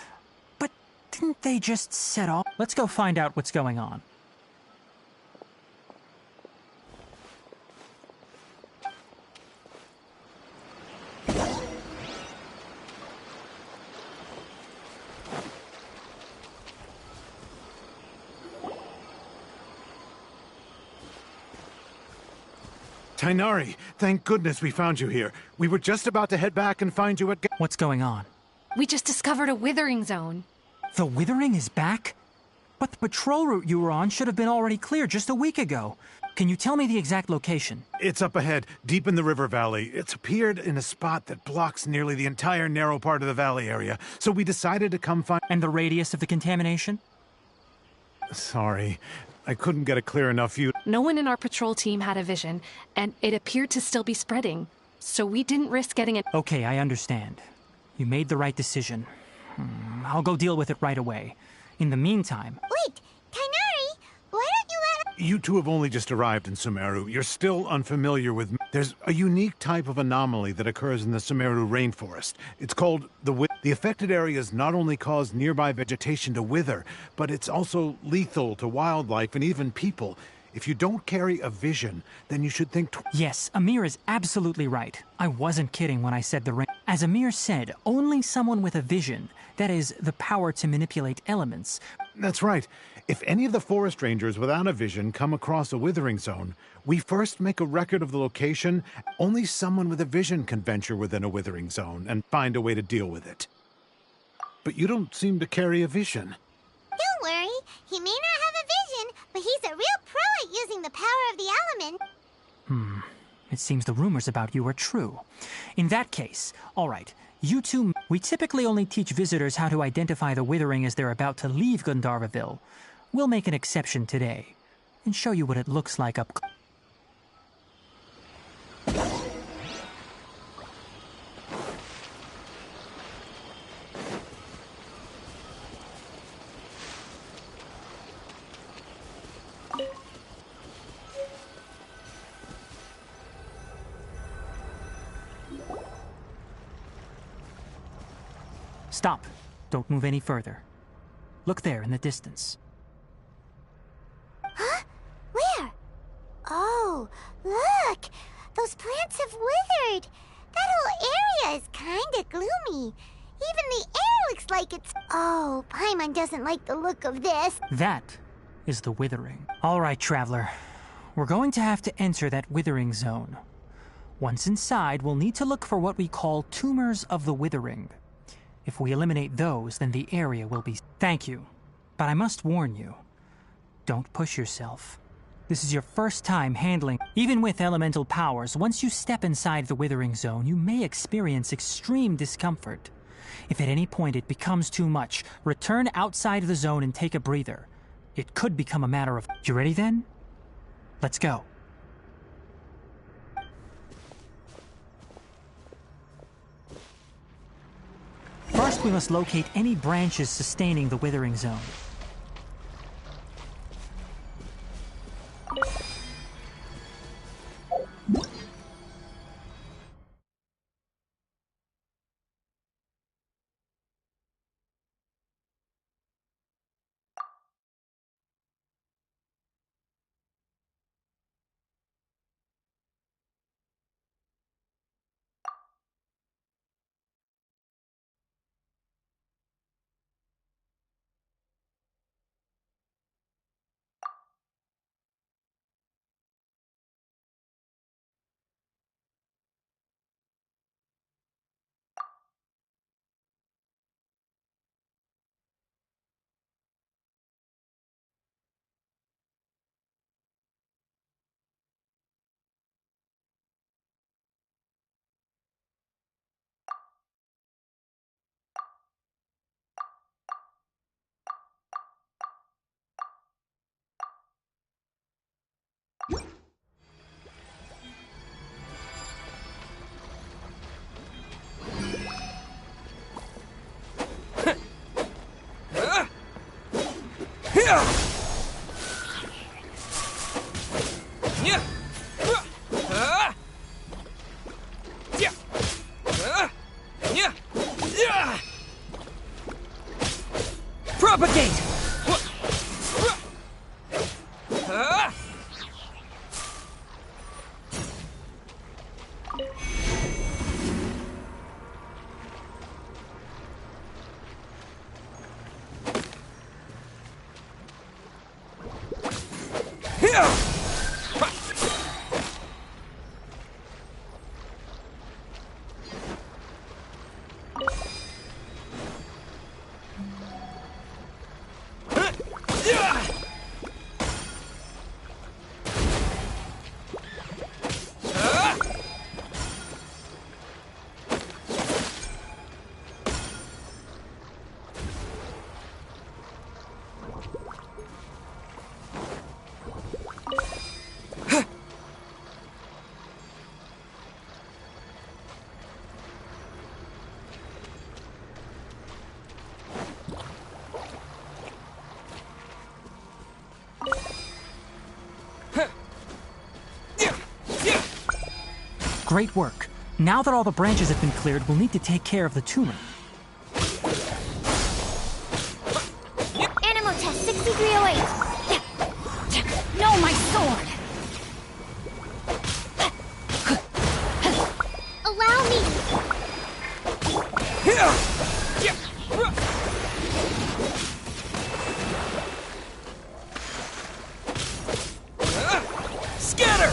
S9: But didn't they just set off? Let's go find out what's going on.
S6: Tainari, thank goodness we found you here. We were just about to head back and find you at...
S9: What's going on?
S10: We just discovered a withering zone.
S9: The Withering is back? But the patrol route you were on should have been already cleared just a week ago. Can you tell me the exact location?
S6: It's up ahead, deep in the river valley. It's appeared in a spot that blocks nearly the entire narrow part of the valley area. So we decided to come find...
S9: And the radius of the contamination?
S6: Sorry, I couldn't get a clear enough view.
S10: No one in our patrol team had a vision, and it appeared to still be spreading. So we didn't risk getting it.
S9: Okay, I understand. You made the right decision. I'll go deal with it right away. In the meantime...
S5: Wait, Tainari! Why don't you let...
S6: You two have only just arrived in Sumeru. You're still unfamiliar with... There's a unique type of anomaly that occurs in the Sumeru rainforest. It's called the affected areas not only cause nearby vegetation to wither, but it's also lethal to wildlife and even people. If you don't carry a vision, then you should think...
S9: Yes, Amir is absolutely right. I wasn't kidding when I said the rain... As Amir said, only someone with a vision, that is, the power to manipulate elements...
S6: That's right. If any of the forest rangers without a vision come across a withering zone, we first make a record of the location. Only someone with a vision can venture within a withering zone and find a way to deal with it. But you don't seem to carry a vision.
S5: Don't worry, he may not have a vision, but he's a real pro at using the power of the element.
S9: It seems the rumors about you are true. In that case, all right, you two... We typically only teach visitors how to identify the withering as they're about to leave Gandharvaville. We'll make an exception today and show you what it looks like up... Stop. Don't move any further. Look there in the distance.
S5: Huh? Where? Oh, look! Those plants have withered! That whole area is kinda gloomy. Even the air looks like it's... Oh, Paimon doesn't like the look of this.
S9: That is the withering. All right, traveler. We're going to have to enter that withering zone. Once inside, we'll need to look for what we call tumors of the withering. If we eliminate those, then the area will be... Thank you. But I must warn you. Don't push yourself. This is your first time handling... Even with elemental powers, once you step inside the withering zone, you may experience extreme discomfort. If at any point it becomes too much, return outside the zone and take a breather. It could become a matter of... You ready then? Let's go. First, we must locate any branches sustaining the withering zone.
S7: Propagate!
S9: Great work. Now that all the branches have been cleared, we'll need to take care of the tumor.
S8: Animal test 6308. No, my sword. Allow me.
S7: Scatter!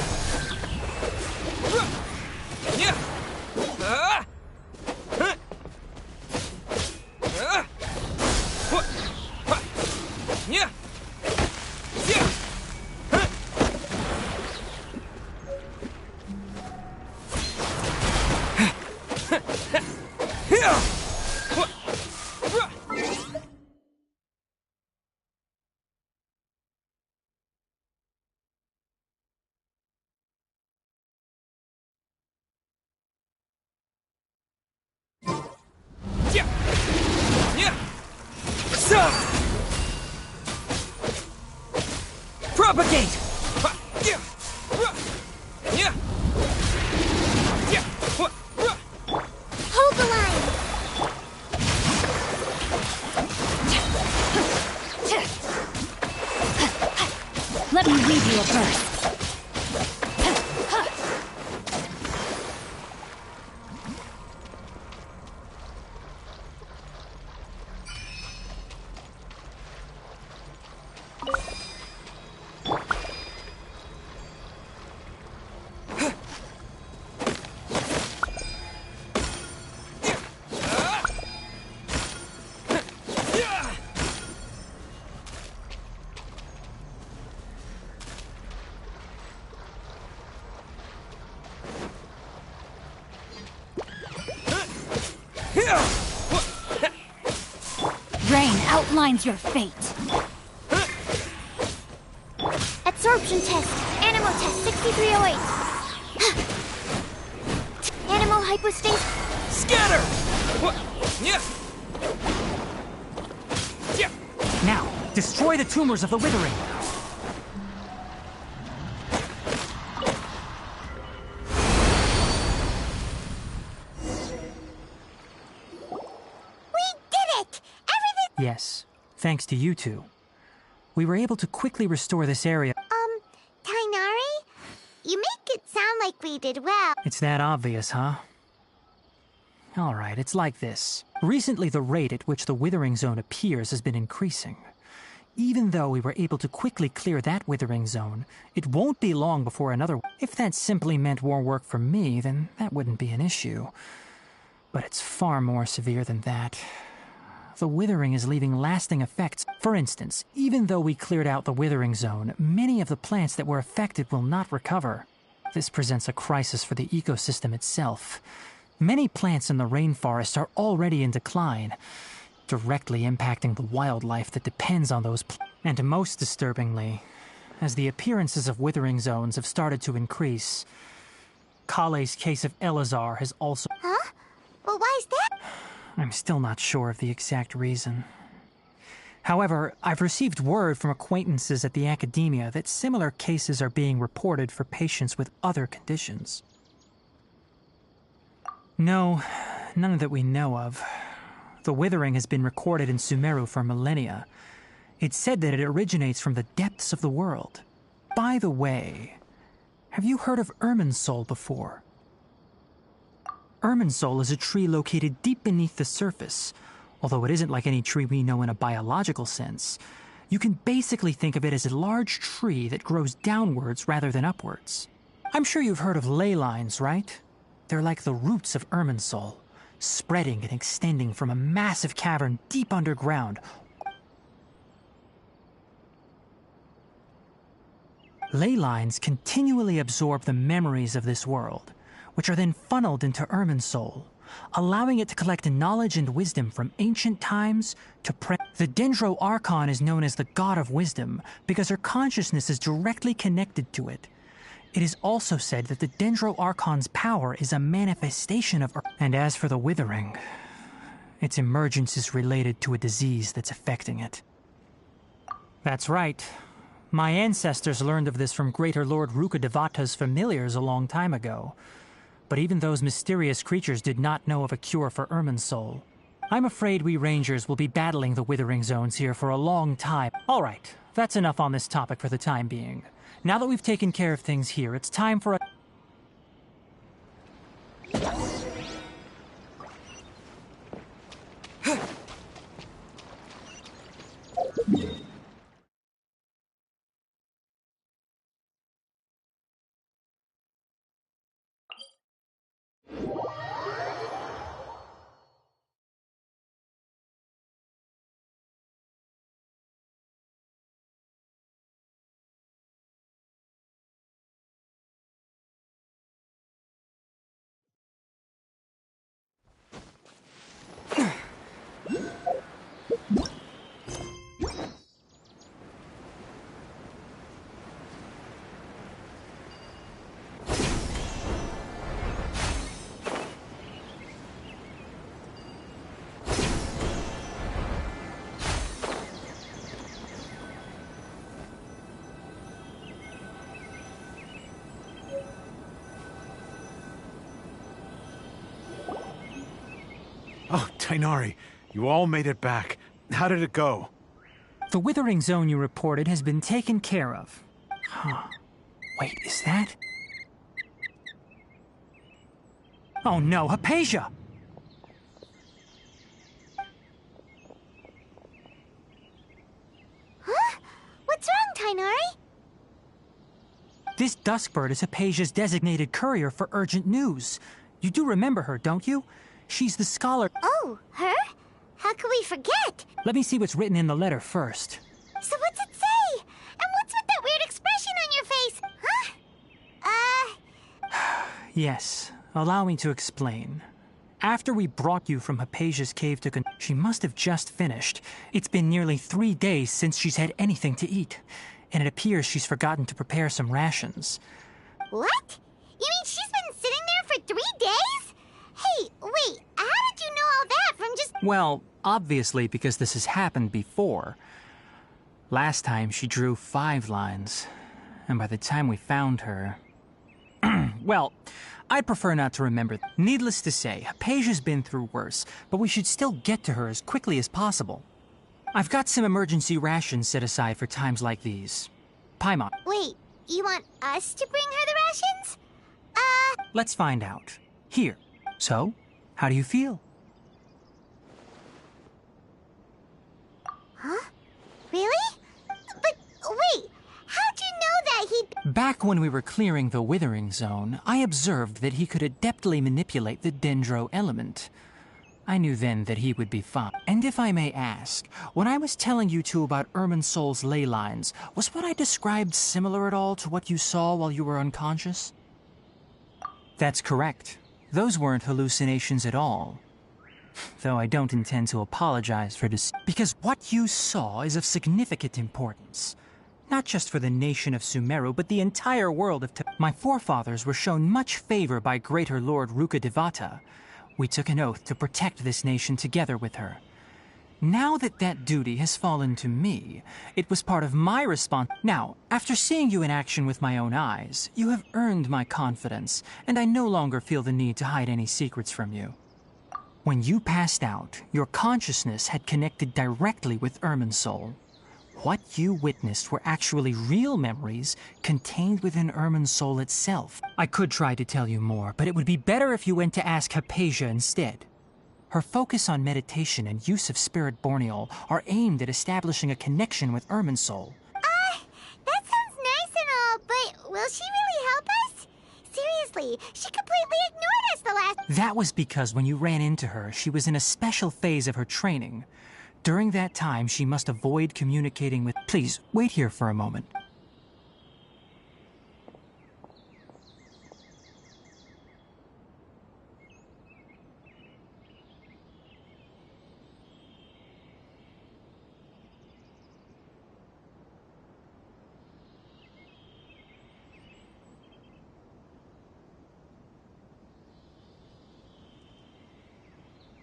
S7: Propagate!
S8: Hold the line.
S1: Let me lead you a burst. Rain outlines your fate.
S8: Absorption test. Animal test 6308. Animal hypostasis.
S7: Scatter!
S9: Now, destroy the tumors of the withering. Yes, thanks to you two. We were able to quickly restore this area.
S5: Tainari? You make it sound like we did well.
S9: It's that obvious, huh? Alright, it's like this. Recently, the rate at which the withering zone appears has been increasing. Even though we were able to quickly clear that withering zone, it won't be long before another... If that simply meant more work for me, then that wouldn't be an issue. But it's far more severe than that. The withering is leaving lasting effects. For instance, even though we cleared out the withering zone, many of the plants that were affected will not recover. This presents a crisis for the ecosystem itself. Many plants in the rainforest are already in decline, directly impacting the wildlife that depends on those plants. And most disturbingly, as the appearances of withering zones have started to increase, Kale's case of Elazar has also...
S5: Huh? Well, why is that?
S9: I'm still not sure of the exact reason. However, I've received word from acquaintances at the academia that similar cases are being reported for patients with other conditions. No, none that we know of. The withering has been recorded in Sumeru for millennia. It's said that it originates from the depths of the world. By the way, have you heard of Irminsul before? Irminsul is a tree located deep beneath the surface. Although it isn't like any tree we know in a biological sense, you can basically think of it as a large tree that grows downwards rather than upwards. I'm sure you've heard of ley lines, right? They're like the roots of Irminsul, spreading and extending from a massive cavern deep underground. Ley lines continually absorb the memories of this world, which are then funneled into Irminsul, allowing it to collect knowledge and wisdom from ancient times to The Dendro Archon is known as the God of Wisdom because her consciousness is directly connected to it. It is also said that the Dendro Archon's power is a manifestation of And as for the Withering, its emergence is related to a disease that's affecting it. That's right. My ancestors learned of this from Greater Lord Rukkhadevata's familiars a long time ago. But even those mysterious creatures did not know of a cure for Irminsul. I'm afraid we Rangers will be battling the Withering Zones here for a long time. All right, that's enough on this topic for the time being. Now that we've taken care of things here, it's time for a...
S6: Oh, Tainari, you all made it back. How did it go?
S9: The Withering Zone you reported has been taken care of. Huh. Wait, is that... Oh no, Hypatia!
S5: Huh? What's wrong, Tainari?
S9: This Duskbird is Hypatia's designated courier for urgent news. You do remember her, don't you? She's the scholar...
S5: Oh, her? How could we forget?
S9: Let me see what's written in the letter first.
S5: So what's it say? And what's with that weird expression on your face? Huh?
S9: Yes, allow me to explain. After we brought you from Hypatia's cave to she must have just finished. It's been nearly 3 days since she's had anything to eat, and it appears she's forgotten to prepare some rations.
S5: What? You mean she's been sitting there for 3 days? Hey, wait, how did you know all that from just...
S9: Well, obviously because this has happened before. Last time she drew 5 lines, and by the time we found her... Well, I'd prefer not to remember. Needless to say, Hypatia's been through worse, but we should still get to her as quickly as possible. I've got some emergency rations set aside for times like these. Paimon.
S5: Wait, you want us to bring her the rations?
S9: Let's find out. Here. So, how do you feel?
S5: Huh? Really? But wait, how'd you know that he'd...
S9: Back when we were clearing the Withering Zone, I observed that he could adeptly manipulate the Dendro element. I knew then that he would be fine. And if I may ask, when I was telling you two about Irminsul's ley lines, was what I described similar at all to what you saw while you were unconscious? That's correct. Those weren't hallucinations at all. Though I don't intend to apologize for this, because what you saw is of significant importance. Not just for the nation of Sumeru, but the entire world of My forefathers were shown much favor by Greater Lord Rukkhadevata. We took an oath to protect this nation together with her. Now that that duty has fallen to me, it was part of my response. Now, after seeing you in action with my own eyes, you have earned my confidence, and I no longer feel the need to hide any secrets from you. When you passed out, your consciousness had connected directly with Irminsul. What you witnessed were actually real memories contained within Irminsul itself. I could try to tell you more, but it would be better if you went to ask Hypatia instead. Her focus on meditation and use of Spirit Borneol are aimed at establishing a connection with Irminsul.
S5: That sounds nice and all, but will she really help us? Seriously, she completely ignored us the last—
S9: That was because when you ran into her, she was in a special phase of her training. During that time, she must avoid communicating with— Please, wait here for a moment.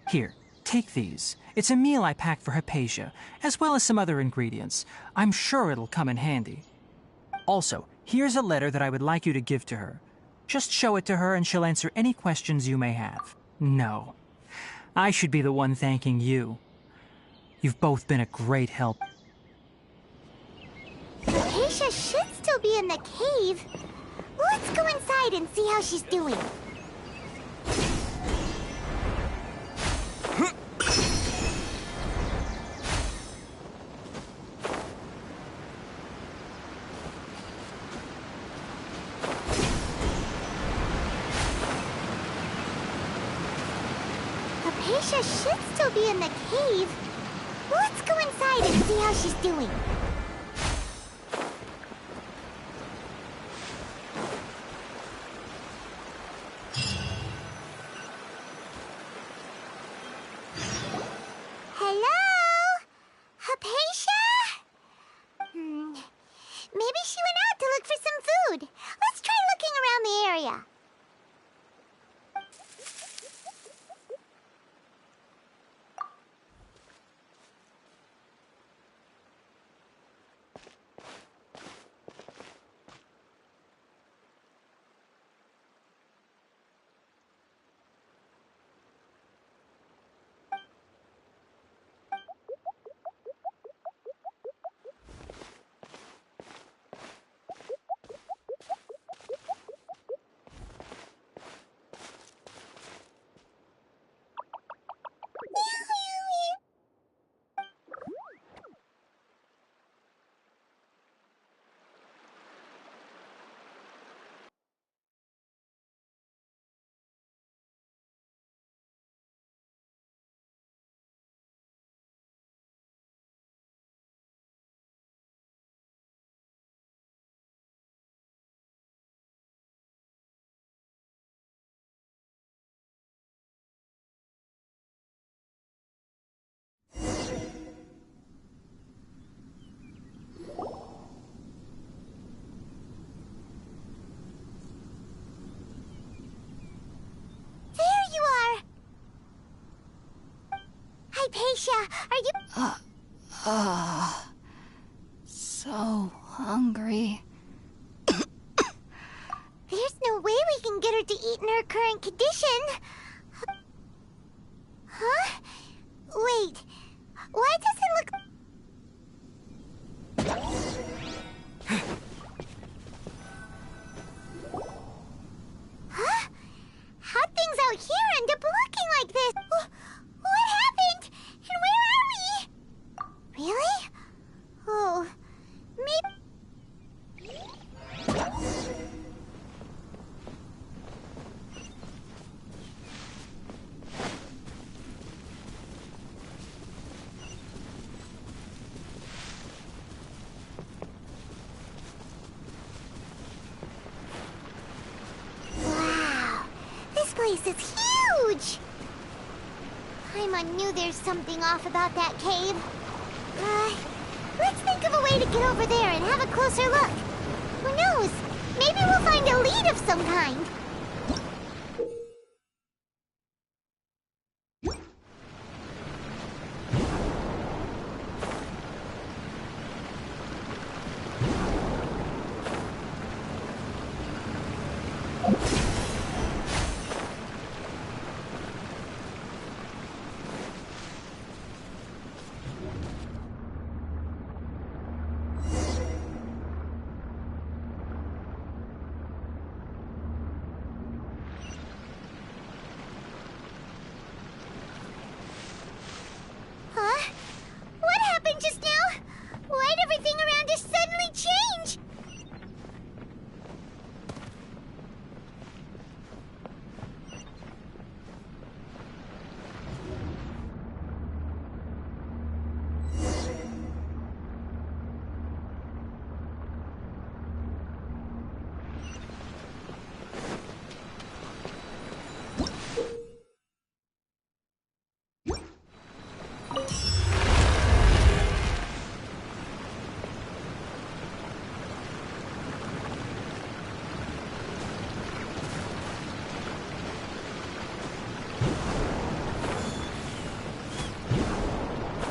S9: Here, take these. It's a meal I packed for Hypatia, as well as some other ingredients. I'm sure it'll come in handy. Also, here's a letter that I would like you to give to her. Just show it to her and she'll answer any questions you may have. No, I should be the one thanking you. You've both been a great help.
S5: Hypatia should still be in the cave. Let's go inside and see how she's doing. Hypatia should still be in the cave. Let's go inside and see how she's doing. Hello? Hypatia? Maybe she went out to look for some food. Let's try looking around the area. Hypatia, are you—
S10: So hungry.
S5: There's no way we can get her to eat in her current condition. Huh? Wait, why does it look— Huh? How'd things out here end up looking like this? What happened? And where are we? Really? Oh, maybe— Wow, this place is huge! Paimon knew there's something off about that cave. Let's think of a way to get over there and have a closer look. Who knows? Maybe we'll find a lead of some kind.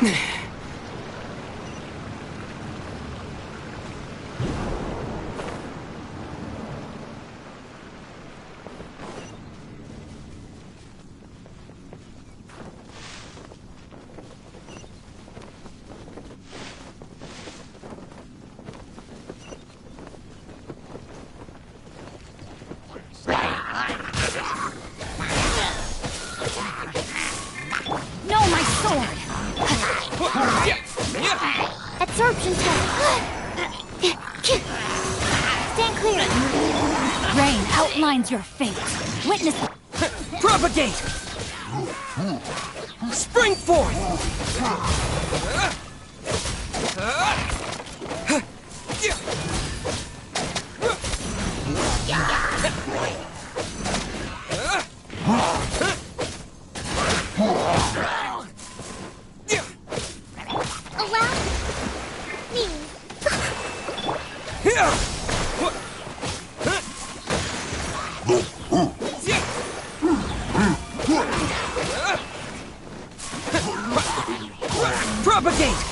S1: No, my sword!
S8: Absorption test. Stand clear.
S1: Rain outlines your fate. Witness.
S7: Propagate! Spring forth!
S5: Allow me.
S7: Propagate!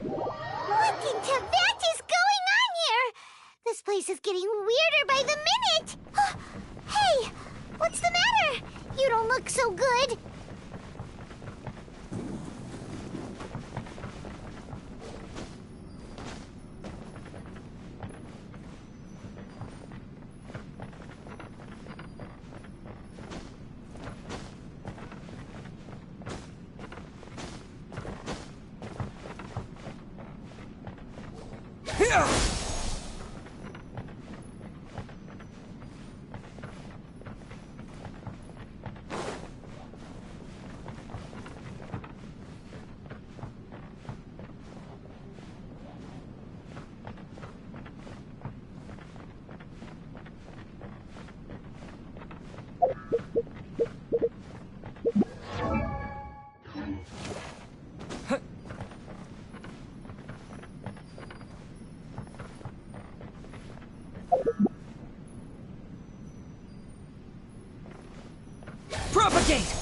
S5: What in Tibet is going on here? This place is getting weirder by the minute. Hey, what's the matter? You don't look so good.
S7: Propagate!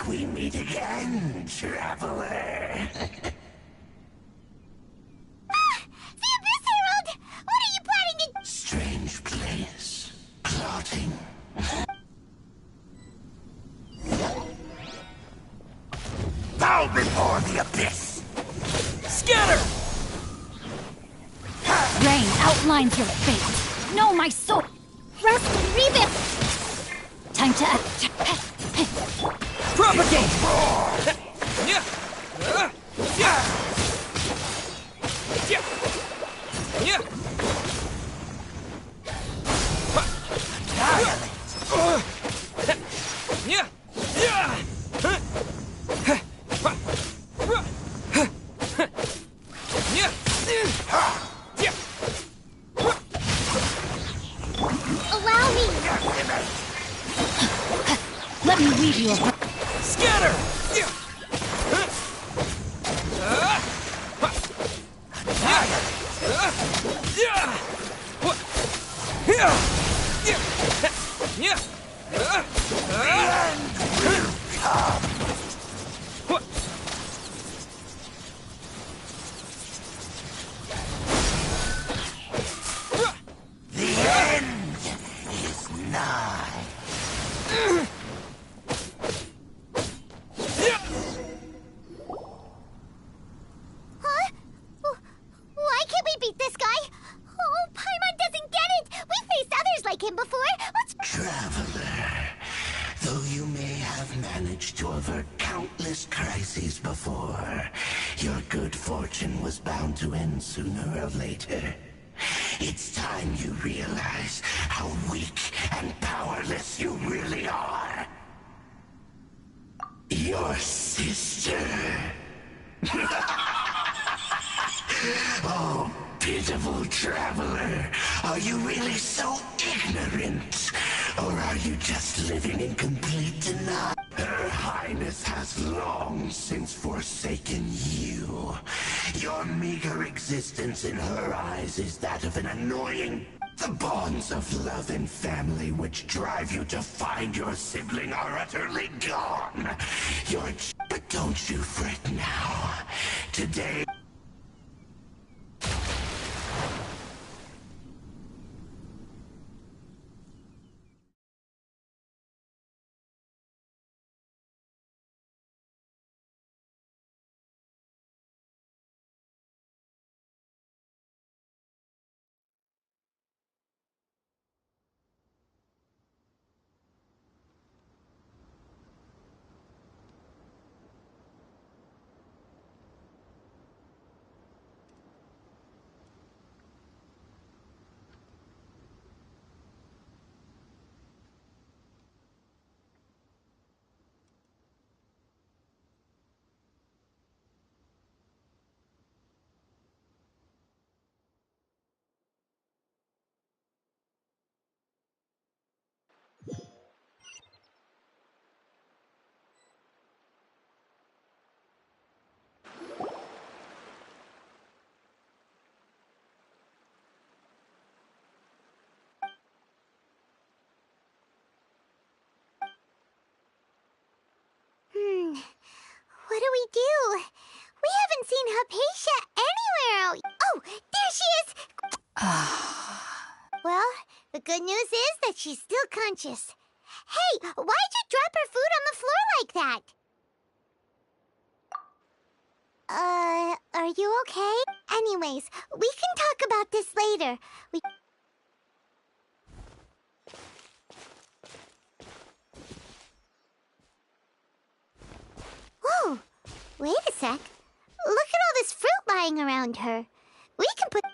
S3: we meet again, traveler.
S5: The Abyss Herald! What are you planning to...
S3: Strange place. Plotting. Bow before the abyss!
S7: Scatter!
S1: Rain outlines your fate. Know my soul.
S8: Rest and rebuild!
S1: Time to act.
S7: Propagate! Yeah! Yeah! Yeah! Yeah! Yeah! Yeah!
S5: Allow me!
S1: Let me weave you a...
S7: Scatter!
S3: The end is nigh.
S5: Huh? Why can't we beat this guy? Oh, Paimon doesn't get it! We faced others like him before! What's...
S3: Traveler, though you may have managed to avert countless crises before, your good fortune was bound to end sooner or later. It's time you realize how weak and powerless you really are. Your sister. Oh, pitiful traveler. Are you really so ignorant? Or are you just living in complete denial? Her Highness has long since forsaken you. Your meager existence in her eyes is that of an annoying... The bonds of love and family which drive you to find your sibling are utterly gone. But don't you fret now. Today...
S5: What do we do? We haven't seen Hypatia anywhere out... Oh, there she is! Well, the good news is that she's still conscious. Hey, why'd you drop her food on the floor like that? Are you okay? Anyways, we can talk about this later. Whoa! Wait a sec. Look at all this fruit lying around her. We can put...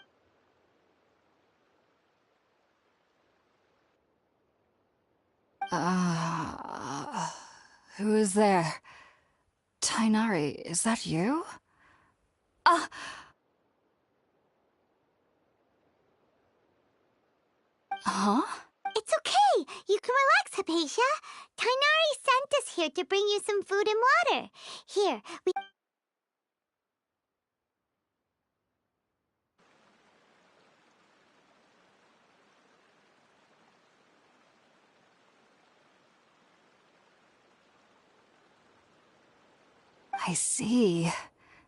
S11: Who is there? Tainari, is that you? Huh?
S5: It's okay. You can relax, Hypatia. Tainari sent us here to bring you some food and water. Here, we...
S11: I see.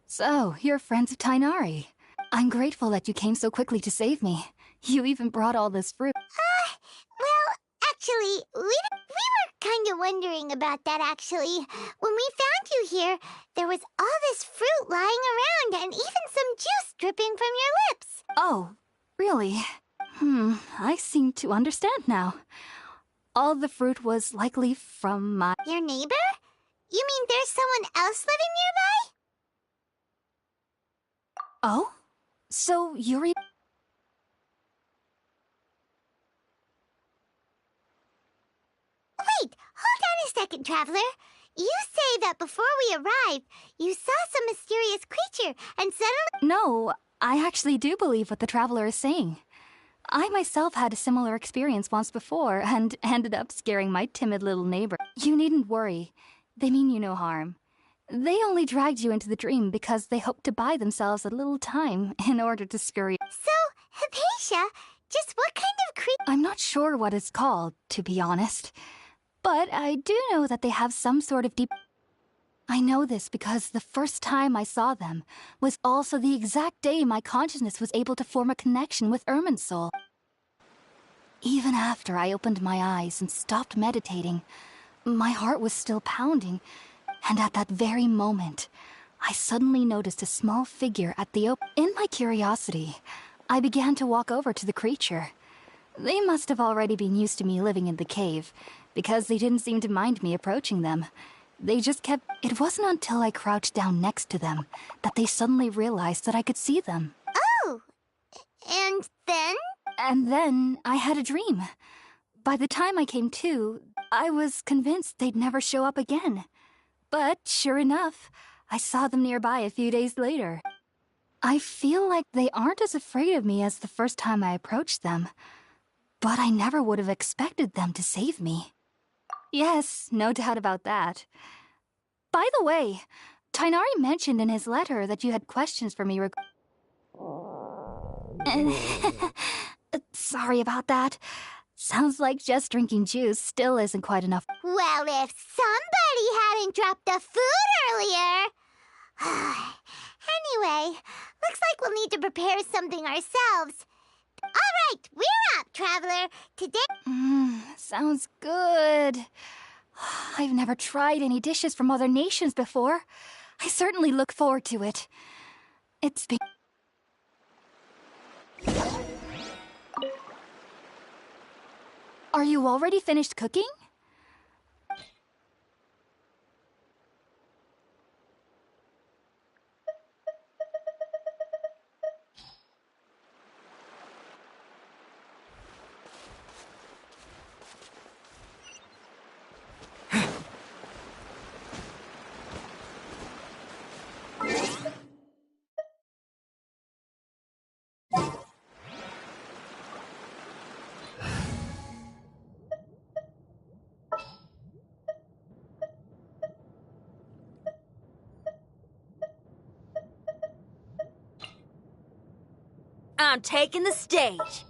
S11: So, you're friends of Tainari. I'm grateful that you came so quickly to save me. You even brought all this fruit.
S5: Well, actually, we were kind of wondering about that, actually. When we found you here, there was all this fruit lying around and even some juice dripping from your lips.
S11: Oh, really? I seem to understand now. All the fruit was likely from my...
S5: Your neighbor? You mean there's someone else living nearby?
S11: Oh? So, Yuri...
S5: Wait, hold on a second, Traveler. You say that before we arrived, you saw some mysterious creature, and suddenly...
S11: No, I actually do believe what the Traveler is saying. I myself had a similar experience once before, and ended up scaring my timid little neighbor. You needn't worry. They mean you no harm. They only dragged you into the dream because they hoped to buy themselves a little time in order to scurry.
S5: So, Hypatia, just what kind of creature...
S11: I'm not sure what it's called, to be honest. But I do know that they have some sort of deep... I know this because the first time I saw them was also the exact day my consciousness was able to form a connection with Ermin's soul. Even after I opened my eyes and stopped meditating, my heart was still pounding, and at that very moment, I suddenly noticed a small figure at the In my curiosity, I began to walk over to the creature. They must have already been used to me living in the cave, because they didn't seem to mind me approaching them. They just kept... It wasn't until I crouched down next to them that they suddenly realized that I could see them.
S5: Oh! And then?
S11: And then I had a dream. By the time I came to, I was convinced they'd never show up again. But sure enough, I saw them nearby a few days later. I feel like they aren't as afraid of me as the first time I approached them. But I never would have expected them to save me. Yes, no doubt about that. By the way, Tainari mentioned in his letter that you had questions for me Sorry about that. Sounds like just drinking juice still isn't quite enough.
S5: Well, if somebody hadn't dropped the food earlier... Anyway, looks like we'll need to prepare something ourselves. All right, we're up, Traveler. Today...
S11: Sounds good. I've never tried any dishes from other nations before. I certainly look forward to it. It's been... Are you already finished cooking?
S12: I'm taking the stage.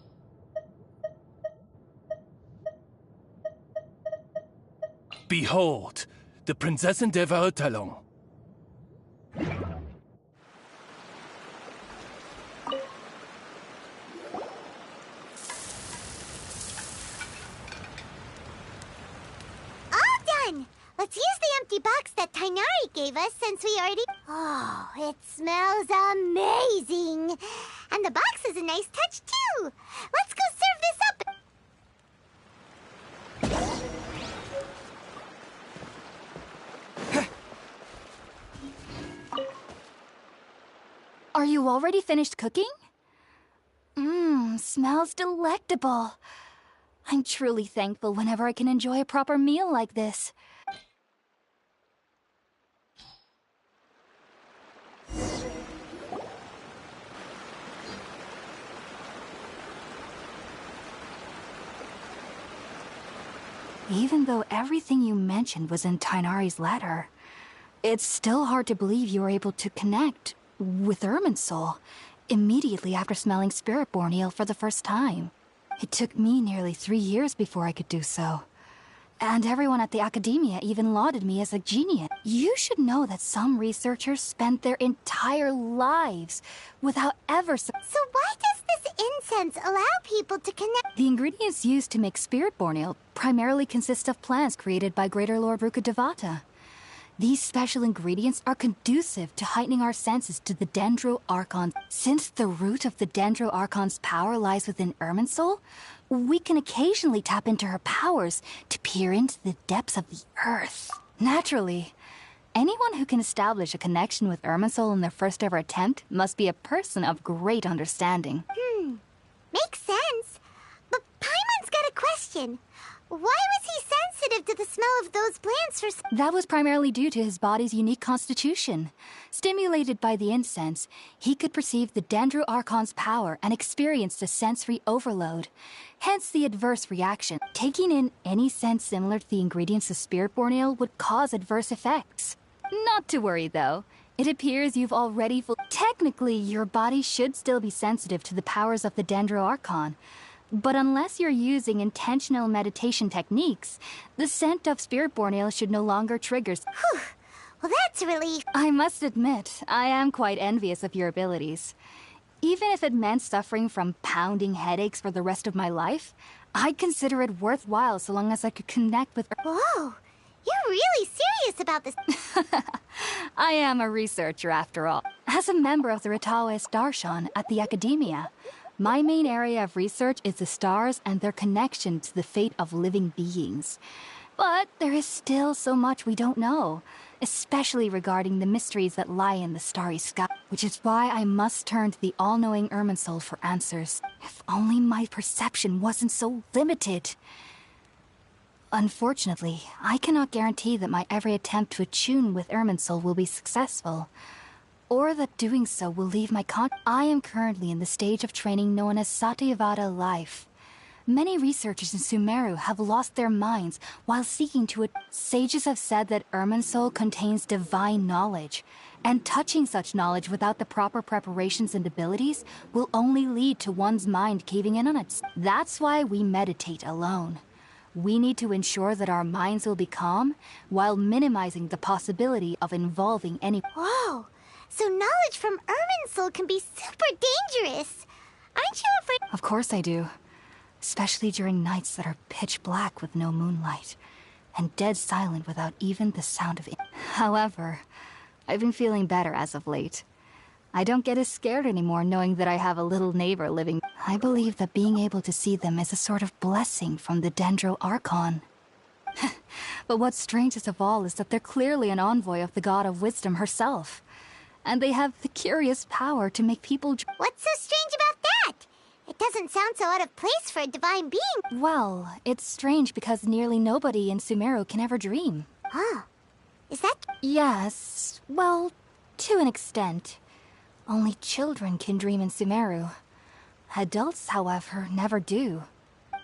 S13: Behold, the Prinzessin der Verurteilung.
S5: Let's use the empty box that Tainari gave us since we already... Oh, it smells amazing! And the box is a nice touch, too! Let's go serve this up!
S11: Are you already finished cooking? Smells delectable. I'm truly thankful whenever I can enjoy a proper meal like this. Even though everything you mentioned was in Tainari's letter, it's still hard to believe you were able to connect with Ermin's soul immediately after smelling Spiritborn eel for the first time. It took me nearly 3 years before I could do so. And everyone at the academia even lauded me as a genius. You should know that some researchers spend their entire lives without ever...
S5: So why does this incense allow people to connect?
S11: The ingredients used to make spirit-born ale primarily consist of plants created by Greater Lord Rukkhadevata. These special ingredients are conducive to heightening our senses to the Dendro Archon. Since the root of the Dendro Archon's power lies within Irminsul, we can occasionally tap into her powers to peer into the depths of the earth. Naturally, anyone who can establish a connection with Irminsul in their first ever attempt must be a person of great understanding.
S5: Makes sense. But Paimon's got a question. Why was he sensitive to the smell of those plants for...
S11: That was primarily due to his body's unique constitution. Stimulated by the incense, he could perceive the Dendro Archon's power and experienced a sensory overload. Hence the adverse reaction. Taking in any scent similar to the ingredients of Spirit-born Ale would cause adverse effects. Not to worry, though. It appears you've already... Technically, your body should still be sensitive to the powers of the Dendro Archon. But unless you're using intentional meditation techniques, the scent of Spirit-born Ale should no longer trigger...
S5: Whew. Well, that's a relief.
S11: I must admit, I am quite envious of your abilities. Even if it meant suffering from pounding headaches for the rest of my life, I'd consider it worthwhile so long as I could connect with...
S5: Whoa! You're really serious about this.
S11: I am a researcher, after all. As a member of the Ritaoist Darshan at the Academia, my main area of research is the stars and their connection to the fate of living beings. But there is still so much we don't know, especially regarding the mysteries that lie in the starry sky, which is why I must turn to the all-knowing Irminsul for answers. If only my perception wasn't so limited. Unfortunately, I cannot guarantee that my every attempt to attune with Irminsul will be successful, or that doing so will leave my I am currently in the stage of training known as Satyavada life. Many researchers in Sumeru have lost their minds while seeking to Sages have said that Irminsul contains divine knowledge, and touching such knowledge without the proper preparations and abilities will only lead to one's mind caving in on it. That's why we meditate alone. We need to ensure that our minds will be calm while minimizing the possibility of involving any...
S5: Whoa! So knowledge from Irminsul can be super dangerous. Aren't you afraid?
S11: Of course I do. Especially during nights that are pitch black with no moonlight, and dead silent without even the sound of it. However, I've been feeling better as of late. I don't get as scared anymore knowing that I have a little neighbor living. I believe that being able to see them is a sort of blessing from the Dendro Archon. But what's strangest of all is that they're clearly an envoy of the God of Wisdom herself. And they have the curious power to make people...
S5: What's so strange about that? It doesn't sound so out of place for a divine being.
S11: Well, it's strange because nearly nobody in Sumeru can ever dream.
S5: Huh. Is that...
S11: Yes, well, to an extent. Only children can dream in Sumeru. Adults, however, never do.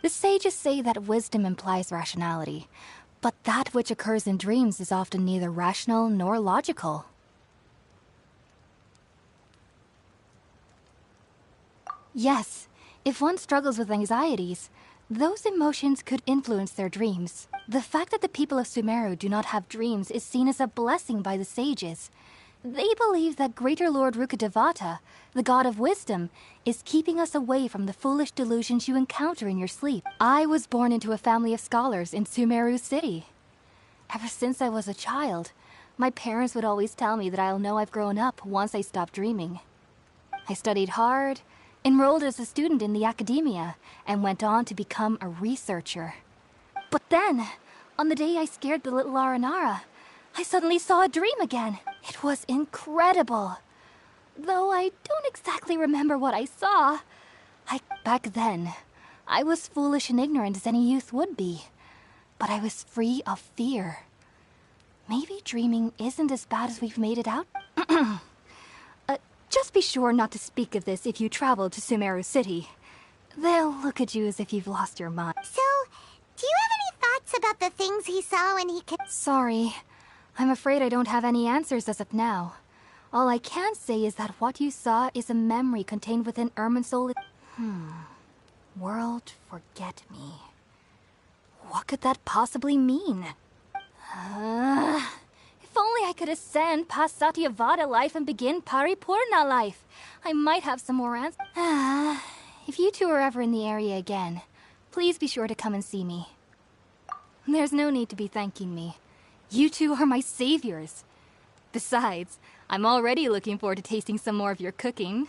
S11: The sages say that wisdom implies rationality, but that which occurs in dreams is often neither rational nor logical. Yes, if one struggles with anxieties, those emotions could influence their dreams. The fact that the people of Sumeru do not have dreams is seen as a blessing by the sages. They believe that Greater Lord Rukkhadevata, the God of Wisdom, is keeping us away from the foolish delusions you encounter in your sleep. I was born into a family of scholars in Sumeru City. Ever since I was a child, my parents would always tell me that I'll know I've grown up once I stop dreaming. I studied hard, enrolled as a student in the academia, and went on to become a researcher. But then, on the day I scared the little Aranara, I suddenly saw a dream again. It was incredible. Though I don't exactly remember what I saw. Back then, I was foolish and ignorant as any youth would be. But I was free of fear. Maybe dreaming isn't as bad as we've made it out. Just be sure not to speak of this if you travel to Sumeru City. They'll look at you as if you've lost your mind.
S5: So, do you have any thoughts about the things he saw when he could...
S11: Sorry. I'm afraid I don't have any answers as of now. All I can say is that what you saw is a memory contained within Irminsul. World forget me. What could that possibly mean? If only I could ascend past Satyavada life and begin Paripurna life. I might have some more answers. If you two are ever in the area again, please be sure to come and see me. There's no need to be thanking me. You two are my saviors. Besides, I'm already looking forward to tasting some more of your cooking.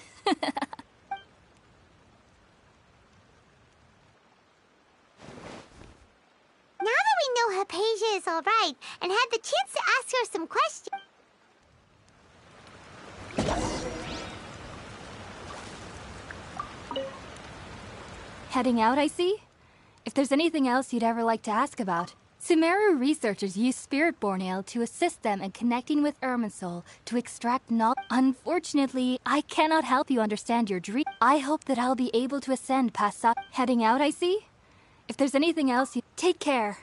S5: Now that we know Hypatia is all right and had the chance to ask her some questions...
S11: Heading out, I see? If there's anything else you'd ever like to ask about, Sumeru researchers use Spirit-born Ale to assist them in connecting with Irminsul to extract knowledge. Unfortunately, I cannot help you understand your dream. I hope that I'll be able to ascend past Heading out, I see? If there's anything else you... Take care.